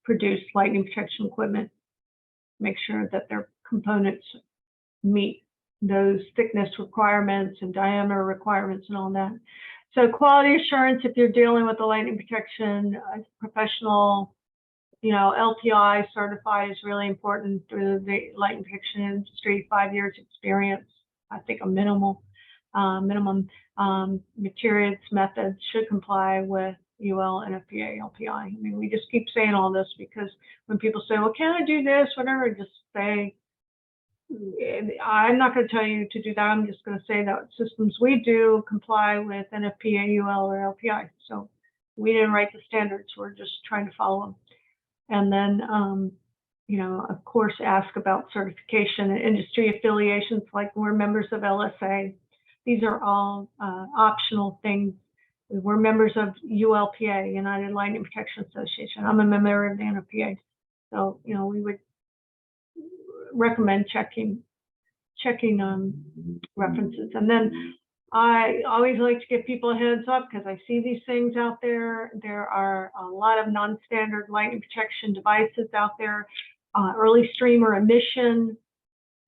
produce lightning protection equipment, make sure that their components meet those thickness requirements and diameter requirements and all that. So quality assurance, if you're dealing with the lightning protection professional, LPI certified is really important through the lightning protection industry. 5 years experience, I think a minimum materials methods should comply with UL, NFPA, LPI. I mean, we just keep saying all this because when people say, well, can I do this, whatever, just say, I'm not going to tell you to do that. I'm just going to say that systems we do comply with NFPA, UL, or LPI. So we didn't write the standards. We're just trying to follow them. And then, of course, ask about certification and industry affiliations, like we're members of LSA. These are all optional things. We're members of ULPA, United Lightning Protection Association. I'm a member of the NFPA. So, we would recommend checking references. And then I always like to give people a heads up because I see these things out there. There are a lot of non-standard lightning protection devices out there, early streamer emission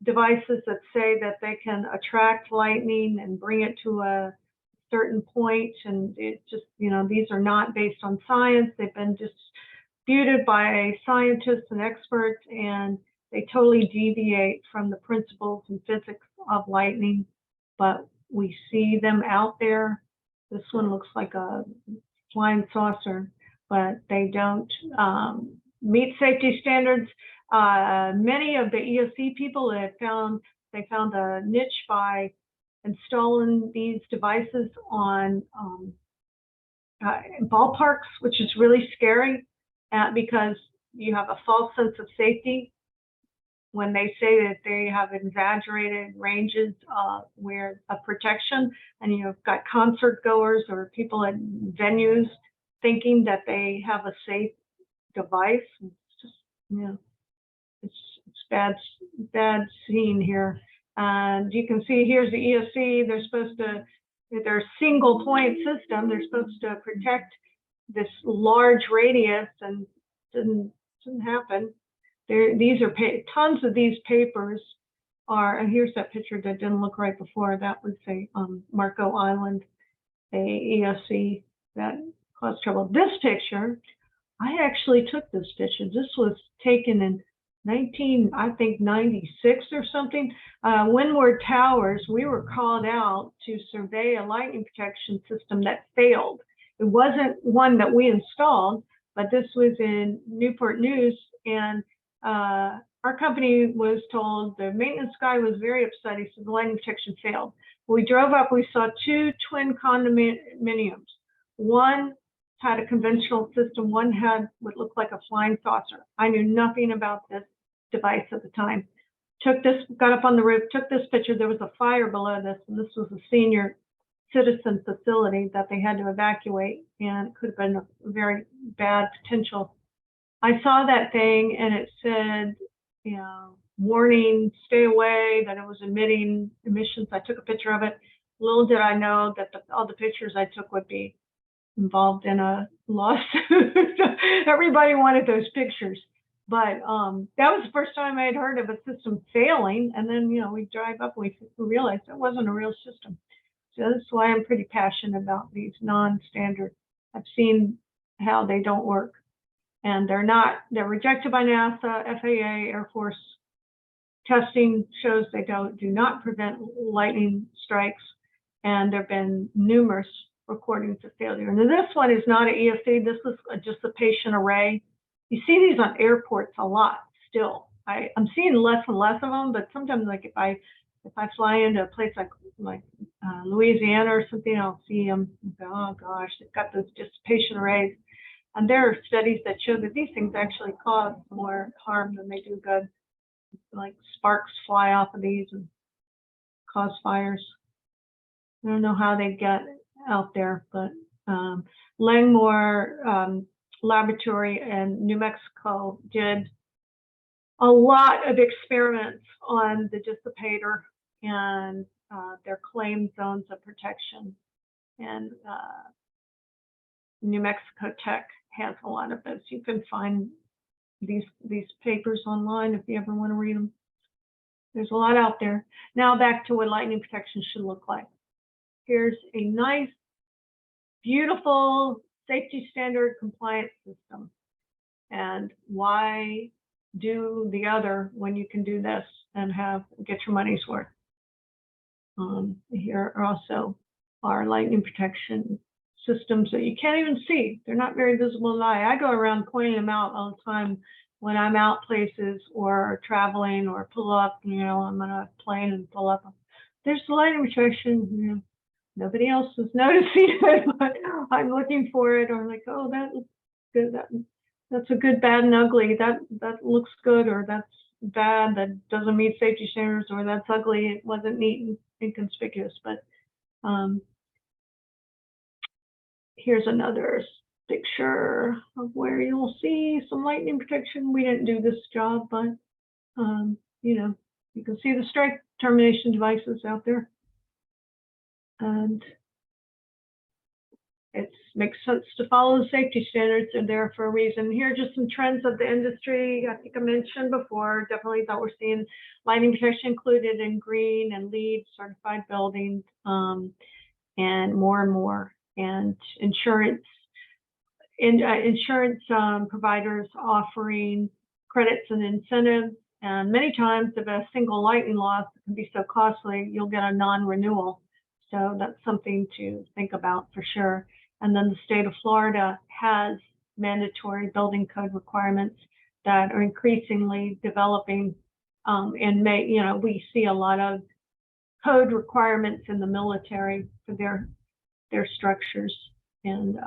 devices that say that they can attract lightning and bring it to a certain point. And it just, these are not based on science. They've been disputed by scientists and experts, and they totally deviate from the principles and physics of lightning, but we see them out there. This one looks like a flying saucer, but they don't meet safety standards. Many of the ESC people have found a niche by installing these devices on ballparks, which is really scary because you have a false sense of safety when they say that they have exaggerated ranges of protection, and you've got concert goers or people at venues thinking that they have a safe device. It's just, it's bad scene here. And you can see here's the ESC. They're a single point system. They're supposed to protect this large radius, and didn't happen. These are tons of these papers are, and here's that picture that didn't look right before. That was a Marco Island, a ESC that caused trouble. This picture, I actually took this picture. This was taken in I think 96 or something, Windward Towers, we were called out to survey a lightning protection system that failed. It wasn't one that we installed, but this was in Newport News, and our company was told, the maintenance guy was very upset. He said the lightning protection failed. We drove up, we saw 2 twin condominiums. One had a conventional system, one had what looked like a flying saucer. I knew nothing about this device at the time. Got up on the roof, took this picture. There was a fire below this, and this was a senior citizen facility that they had to evacuate, and it could have been a very bad potential. I saw that thing, and it said, you know, warning, stay away, that it was emitting emissions. I took a picture of it. Little did I know that all the pictures I took would be involved in a lawsuit. Everybody wanted those pictures. But that was the first time I had heard of a system failing. And then, you know, we drive up and we realized it wasn't a real system. So that's why I'm pretty passionate about these non-standard. I've seen how they don't work. And they're rejected by NASA, FAA, Air Force. Testing shows they do not prevent lightning strikes. And there have been numerous recordings of failure. And this one is not an ESC. This is just a patient array. You see these on airports a lot still. I'm seeing less and less of them, but sometimes, like if I fly into a place like Louisiana or something, I'll see them. Oh gosh, they've got those dissipation arrays. And there are studies that show that these things actually cause more harm than they do good. Like sparks fly off of these and cause fires. I don't know how they get out there, but Langmore Laboratory in New Mexico did a lot of experiments on the dissipator and their claimed zones of protection. And New Mexico Tech has a lot of those. You can find these papers online if you ever want to read them. There's a lot out there. Now back to what lightning protection should look like. Here's a nice, beautiful, safety standard compliance system. And why do the other when you can do this and get your money's worth? Here are also our lightning protection systems that you can't even see. They're not very visible to the eye. I go around pointing them out all the time when I'm out places or traveling or pull up, you know, I'm on a plane and pull up. There's the lightning protection, you know. Nobody else is noticing it, but I'm looking for it. Or like, oh, that looks good. That's a good, bad, and ugly. That looks good, or that's bad. That doesn't meet safety standards, or that's ugly. It wasn't neat and inconspicuous. But here's another picture of where you'll see some lightning protection. We didn't do this job, but you know, you can see the strike termination devices out there. And it makes sense to follow the safety standards. They're there for a reason. Here are just some trends of the industry. I think I mentioned before, definitely that we're seeing lightning protection included in green and LEED certified buildings, and more. And insurance providers offering credits and incentives. And many times, if a single lightning loss can be so costly, you'll get a non-renewal. So that's something to think about for sure. And then the state of Florida has mandatory building code requirements that are increasingly developing. And you know, we see a lot of code requirements in the military for their structures. And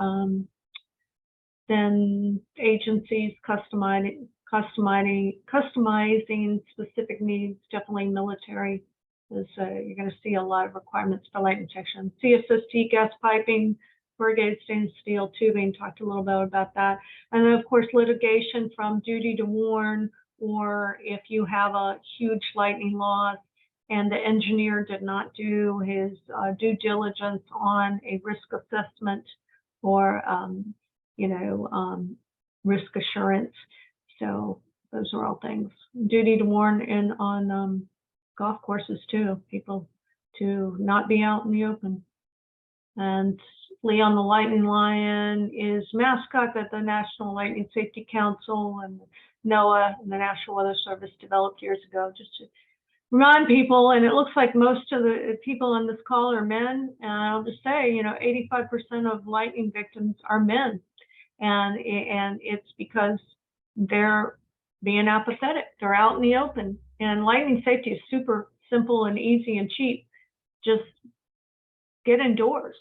then agencies customizing specific needs, definitely military. You're going to see a lot of requirements for lightning protection. CSST, gas piping, corrugated stainless steel tubing, talked a little bit about that. And then, of course, litigation from duty to warn, or if you have a huge lightning loss and the engineer did not do his due diligence on a risk assessment or, risk assurance. So those are all things. Duty to warn and on golf courses too, people to not be out in the open. And Leon the Lightning Lion is mascot that the National Lightning Safety Council and NOAA and the National Weather Service developed years ago, just to remind people. And it looks like most of the people on this call are men. And I'll just say, 85% of lightning victims are men. And it's because they're being apathetic. They're out in the open. And lightning safety is super simple and easy and cheap. Just get indoors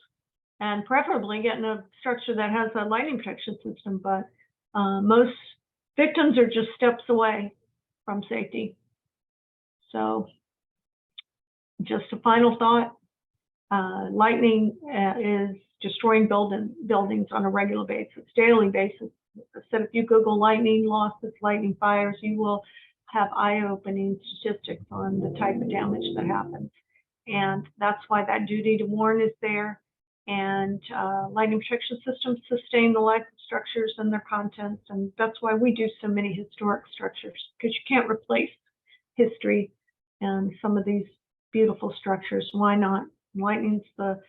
and preferably get in a structure that has a lightning protection system. But most victims are just steps away from safety. So just a final thought, lightning is destroying buildings on a regular basis, daily basis. So if you Google lightning losses, lightning fires, you will have eye-opening statistics on the type of damage that happens. And that's why that duty to warn is there. And lightning protection systems sustain the life of structures and their contents. And that's why we do so many historic structures, because you can't replace history and some of these beautiful structures. Why not? Lightning's the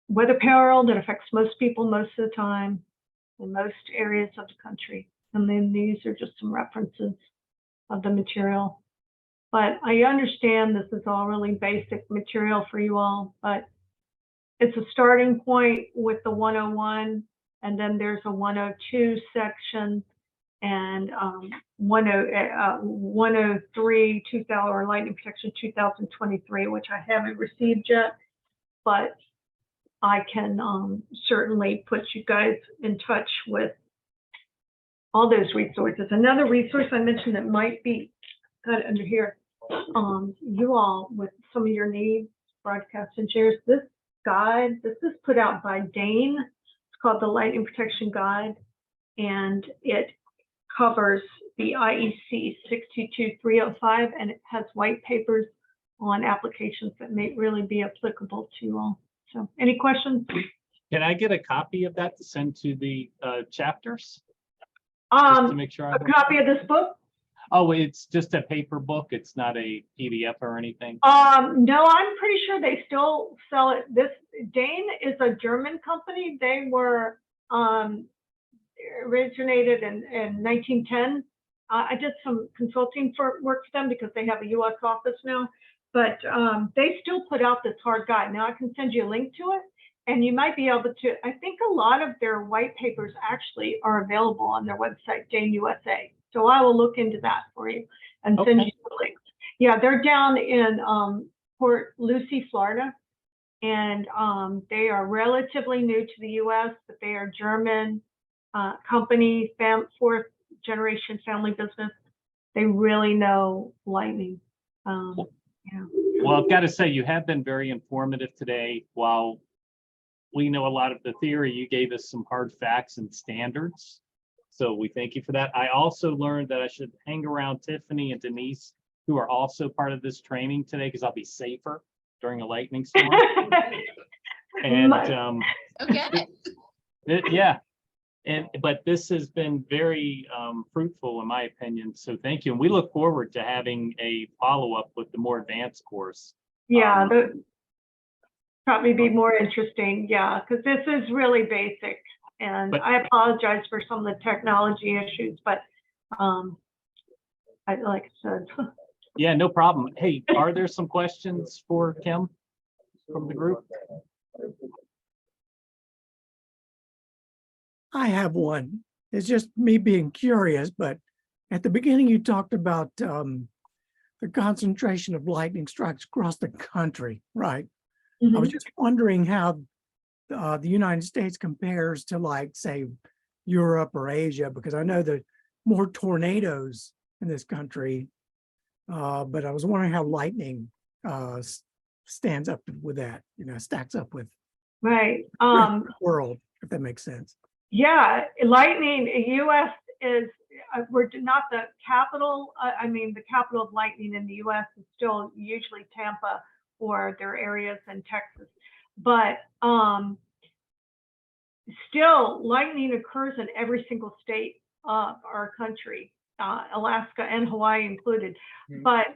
weather peril that affects most people most of the time in most areas of the country. And then these are just some references of the material. But I understand this is all really basic material for you all, but it's a starting point with the 101, and then there's a 102 section, and 103, 2000, or Lightning Protection 2023, which I haven't received yet, but I can certainly put you guys in touch with all those resources. Another resource I mentioned that might be got it under here. You all, with some of your needs, broadcast engineers, this guide, this is put out by Dane. It's called the Lightning Protection Guide, and it covers the IEC 622305, and it has white papers on applications that may really be applicable to you all. So any questions? Can I get a copy of that to send to the chapters? Just to make sure a copy of this book? Oh, it's just a paper book. It's not a PDF or anything. No, I'm pretty sure they still sell it. This Dane is a German company. They were originated in 1910. I did some consulting work for them because they have a U.S. office now. But they still put out this hard guide. Now I can send you a link to it, and you might be able to. I think a lot of their white papers actually are available on their website, Dane USA. So I will look into that for you and send you the links. Yeah, they're down in Port Lucie, Florida, and they are relatively new to the U.S., but they are German company, fourth generation family business. They really know lightning. Yeah. Well, I've got to say, you have been very informative today. While we know a lot of the theory, you gave us some hard facts and standards. So we thank you for that. I also learned that I should hang around Tiffany and Denise, who are also part of this training today, because I'll be safer during a lightning storm. And yeah. But this has been very fruitful, in my opinion. So thank you. And we look forward to having a follow-up with the more advanced course. Yeah, probably be more interesting. Yeah, because this is really basic. And I apologize for some of the technology issues, but like I said. Yeah, no problem. Hey, are there some questions for Kim from the group? I have one. It's just me being curious, but at the beginning you talked about the concentration of lightning strikes across the country, right? I was just wondering how the United States compares to, like, say, Europe or Asia, because I know there are more tornadoes in this country, but I was wondering how lightning stands up with that, stacks up with the world, if that makes sense. Yeah, lightning, U.S. is, we're not the capital. I mean, the capital of lightning in the U.S. is still usually Tampa or their areas in Texas. But still, lightning occurs in every single state of our country, Alaska and Hawaii included. But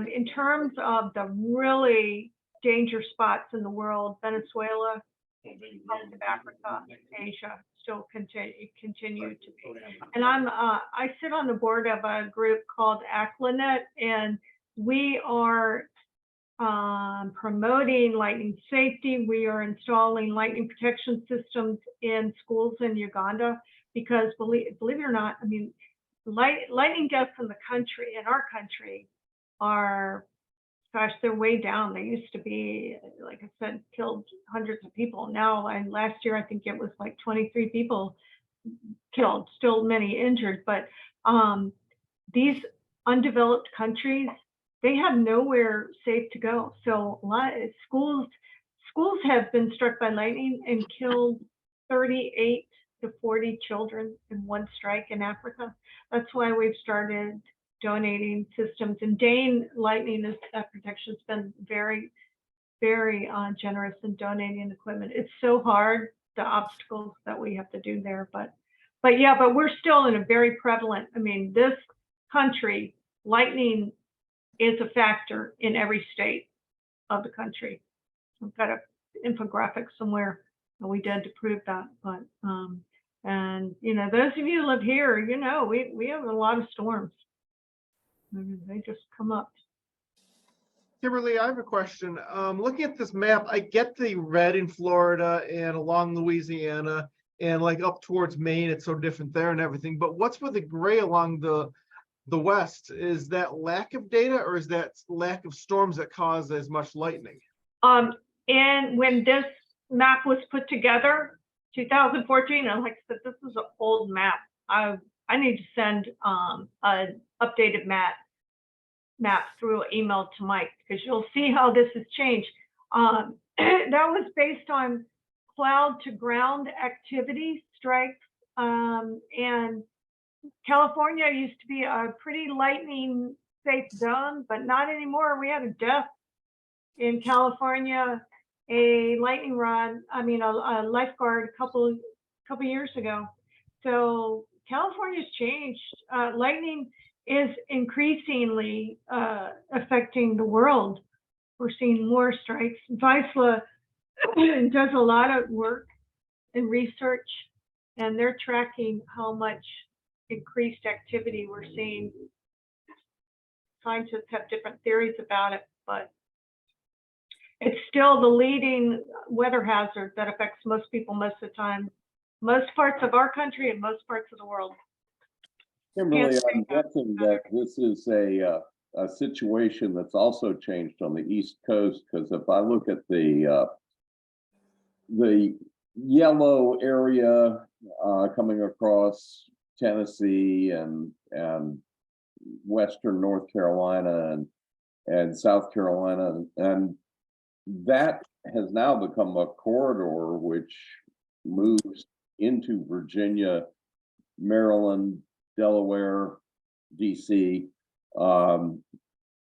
in terms of the really danger spots in the world, Venezuela, parts of Africa, Asia, still continue to be. And I sit on the board of a group called ACLANET, and we are promoting lightning safety. We are installing lightning protection systems in schools in Uganda because believe it or not, I mean, lightning deaths in our country are, gosh, they're way down. They used to be, like I said, killed hundreds of people. Now, and last year, I think it was like 23 people killed, still many injured. But these undeveloped countries, they have nowhere safe to go. So a lot of schools have been struck by lightning and killed 38 to 40 children in one strike in Africa. That's why we've started donating systems. And Dane Lightning Protection has been very, very generous in donating equipment. It's so hard, the obstacles that we have to do there. But we're still in a very prevalent, I mean, this country, lightning is a factor in every state of the country. I've got an infographic somewhere that we did to prove that. But and you know, those of you who live here, you know, we have a lot of storms. I mean, they just come up. Kimberly, I have a question. Looking at this map, I get the red in Florida and along Louisiana and like up towards Maine, it's so different there and everything. But what's with the gray along the west? Is that lack of data, or is that lack of storms that cause as much lightning? And when this map was put together, 2014, and like I said, this is an old map. I need to send an updated map through email to Mike, because you'll see how this has changed. That was based on cloud to ground activity strikes, and California used to be a pretty lightning safe zone, but not anymore. We had a death in California, a lightning rod, a lifeguard a couple years ago. So California's changed. Lightning is increasingly affecting the world. We're seeing more strikes. VISLA does a lot of work and research, and they're tracking how much increased activity we're seeing. Scientists have different theories about it, but it's still the leading weather hazard that affects most people most of the time, most parts of our country and most parts of the world. Kimberly, I'm guessing that this is a situation that's also changed on the East Coast, because if I look at the yellow area coming across Tennessee and Western North Carolina and South Carolina, and that has now become a corridor which moves into Virginia, Maryland, Delaware, DC,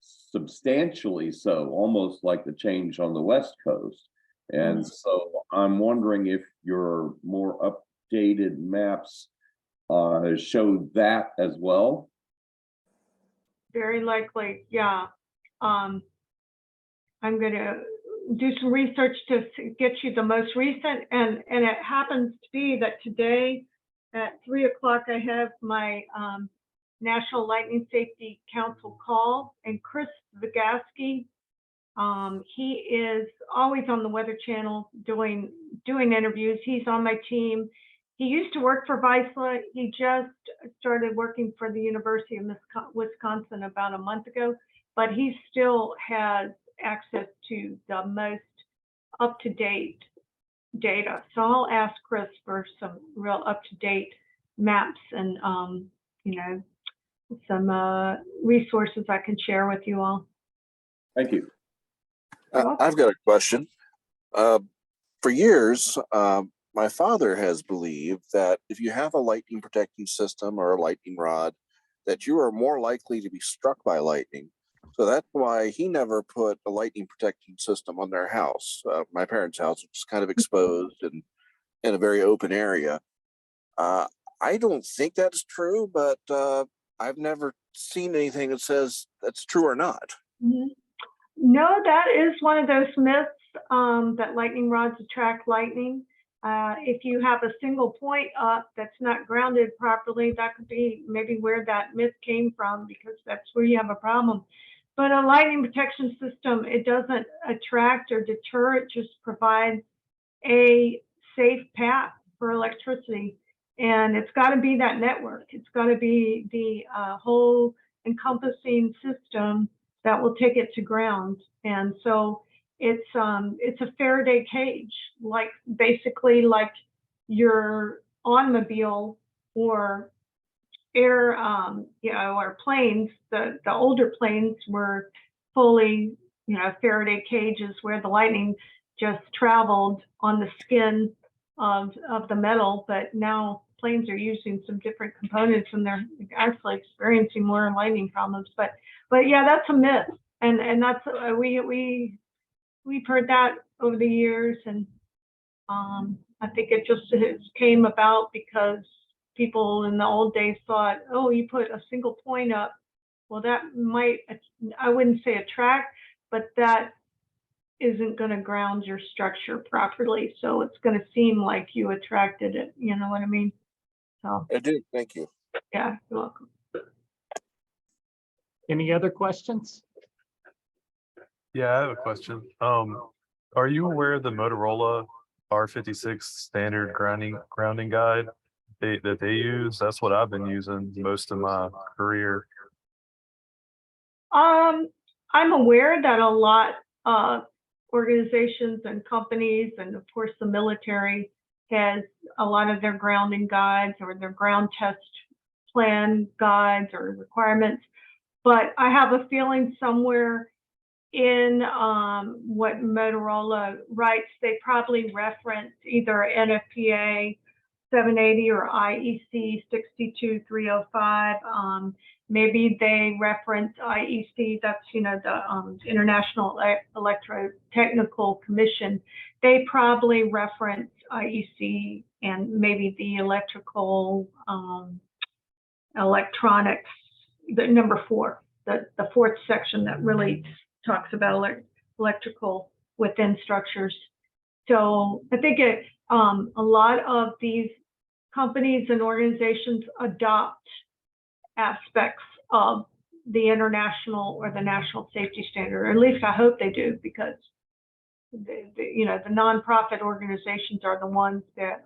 substantially so, almost like the change on the West Coast. And so I'm wondering if your more updated maps show that as well. Very likely, yeah. I'm going to do some research to get you the most recent, and it happens to be that today at 3 o'clock I have my National Lightning Safety Council call, and Chris Vigaski, he is always on the Weather Channel doing interviews. He's on my team. He used to work for VISLA. He just started working for the University of Wisconsin about a month ago, but he still has access to the most up-to-date data. So I'll ask Chris for some real up-to-date maps and some resources I can share with you all. Thank you. I've got a question. For years, my father has believed that if you have a lightning protecting system or a lightning rod, that you are more likely to be struck by lightning. So that's why he never put a lightning protecting system on their house, my parents' house, which is kind of exposed and in a very open area. I don't think that's true, but I've never seen anything that says that's true or not. Mm-hmm. No, that is one of those myths, that lightning rods attract lightning. If you have a single point up that's not grounded properly, that could be maybe where that myth came from, because that's where you have a problem. But a lightning protection system, it doesn't attract or deter, it just provides a safe path for electricity. And it's got to be that network. It's got to be the whole encompassing system that will take it to ground. And so it's a Faraday cage, like basically like your automobile or air, or planes. The older planes were fully, Faraday cages where the lightning just traveled on the skin of the metal, but now planes are using some different components and they're actually experiencing more lightning problems. But yeah, that's a myth, and that's we've heard that over the years, and I think it just came about because people in the old days thought, oh, you put a single point up, well, that might, I wouldn't say attract, but that isn't going to ground your structure properly. So it's going to seem like you attracted it. You know what I mean? So I do. Thank you. yeah, you're welcome. Any other questions? Yeah, I have a question. Are you aware of the Motorola R56 standard grounding guide that they use? That's what I've been using most of my career. I'm aware that a lot of organizations and companies, and of course the military, has a lot of their grounding guides or their ground test plan guides or requirements. But I have a feeling somewhere in what Motorola writes, they probably reference either NFPA 780 or IEC 62305. Maybe they reference IEC, that's, the International Electrotechnical Commission. They probably reference IEC and maybe the electrical electronics, the number 4, the 4th section that really talks about electrical within structures. So I think a lot of these companies and organizations adopt aspects of the international or the national safety standard, or at least I hope they do, because the nonprofit organizations are the ones that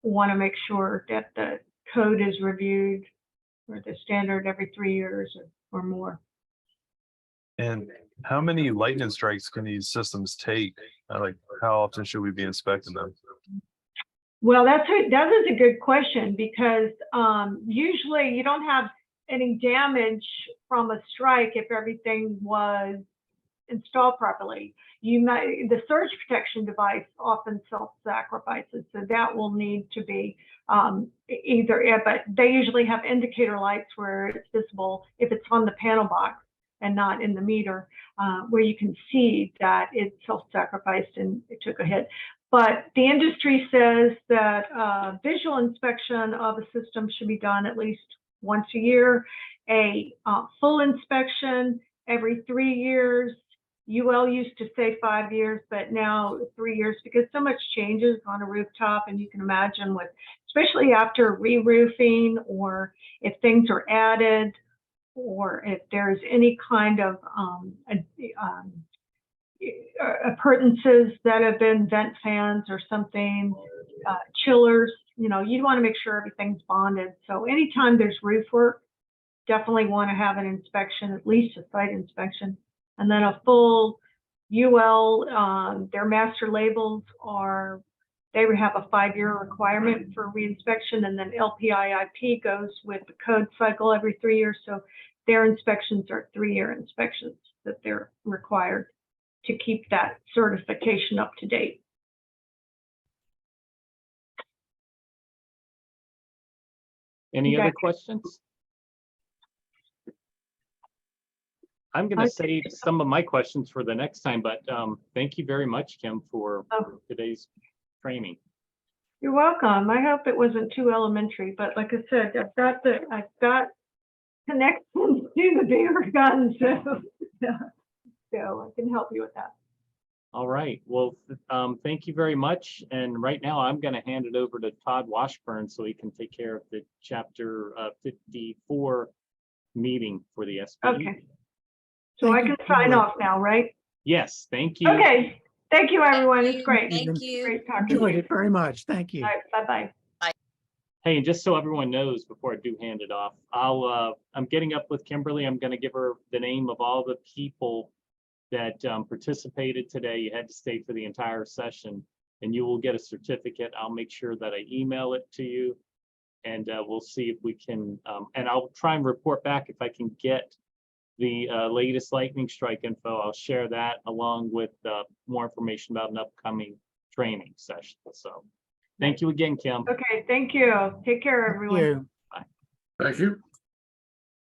want to make sure that the code is reviewed or the standard every 3 years or more. And how many lightning strikes can these systems take? Like, how often should we be inspecting them? Well, that is a good question, because usually you don't have any damage from a strike if everything was installed properly. The surge protection device often self-sacrifices, so that will need to be but they usually have indicator lights where it's visible if it's on the panel box and not in the meter, where you can see that it self-sacrificed and it took a hit. But the industry says that visual inspection of a system should be done at least once a year, a full inspection every 3 years. UL used to say 5 years, but now 3 years, because so much changes on a rooftop, and you can imagine especially after re-roofing, or if things are added, or if there's any kind of appurtenances that have been vent fans or something, chillers, you want to make sure everything's bonded. So anytime there's roof work, definitely want to have an inspection, at least a site inspection, and then a full UL. Their master labels they would have a 5-year requirement for reinspection, and then LPIIP goes with the code cycle every 3 years. So their inspections are 3-year inspections that they're required to keep that certification up to date. Any other questions? I'm going to save some of my questions for the next time, but thank you very much, Kim, for today's training. You're welcome. I hope it wasn't too elementary, but like I said, I've got connections to the bigger guns. So, yeah. so I can help you with that. All right. Well, thank you very much. And right now I'm going to hand it over to Todd Washburn so he can take care of the chapter 54 meeting for the SPD. Okay. So I can sign off now, right? Yes, thank you. Okay. Thank you, everyone. It's great. Thank you. Great talking to Enjoyed you. it very much. Thank you. All right, bye-bye. Hey, and just so everyone knows before I do hand it off, I'm getting up with Kimberly. I'm going to give her the name of all the people that participated today. You had to stay for the entire session, and you will get a certificate. I'll make sure that I email it to you, and we'll see if we can, and I'll try and report back if I can get the latest lightning strike info. I'll share that along with more information about an upcoming training session. So thank you again, Kim. Okay, thank you. Take care, Thank everyone. you. Thank you.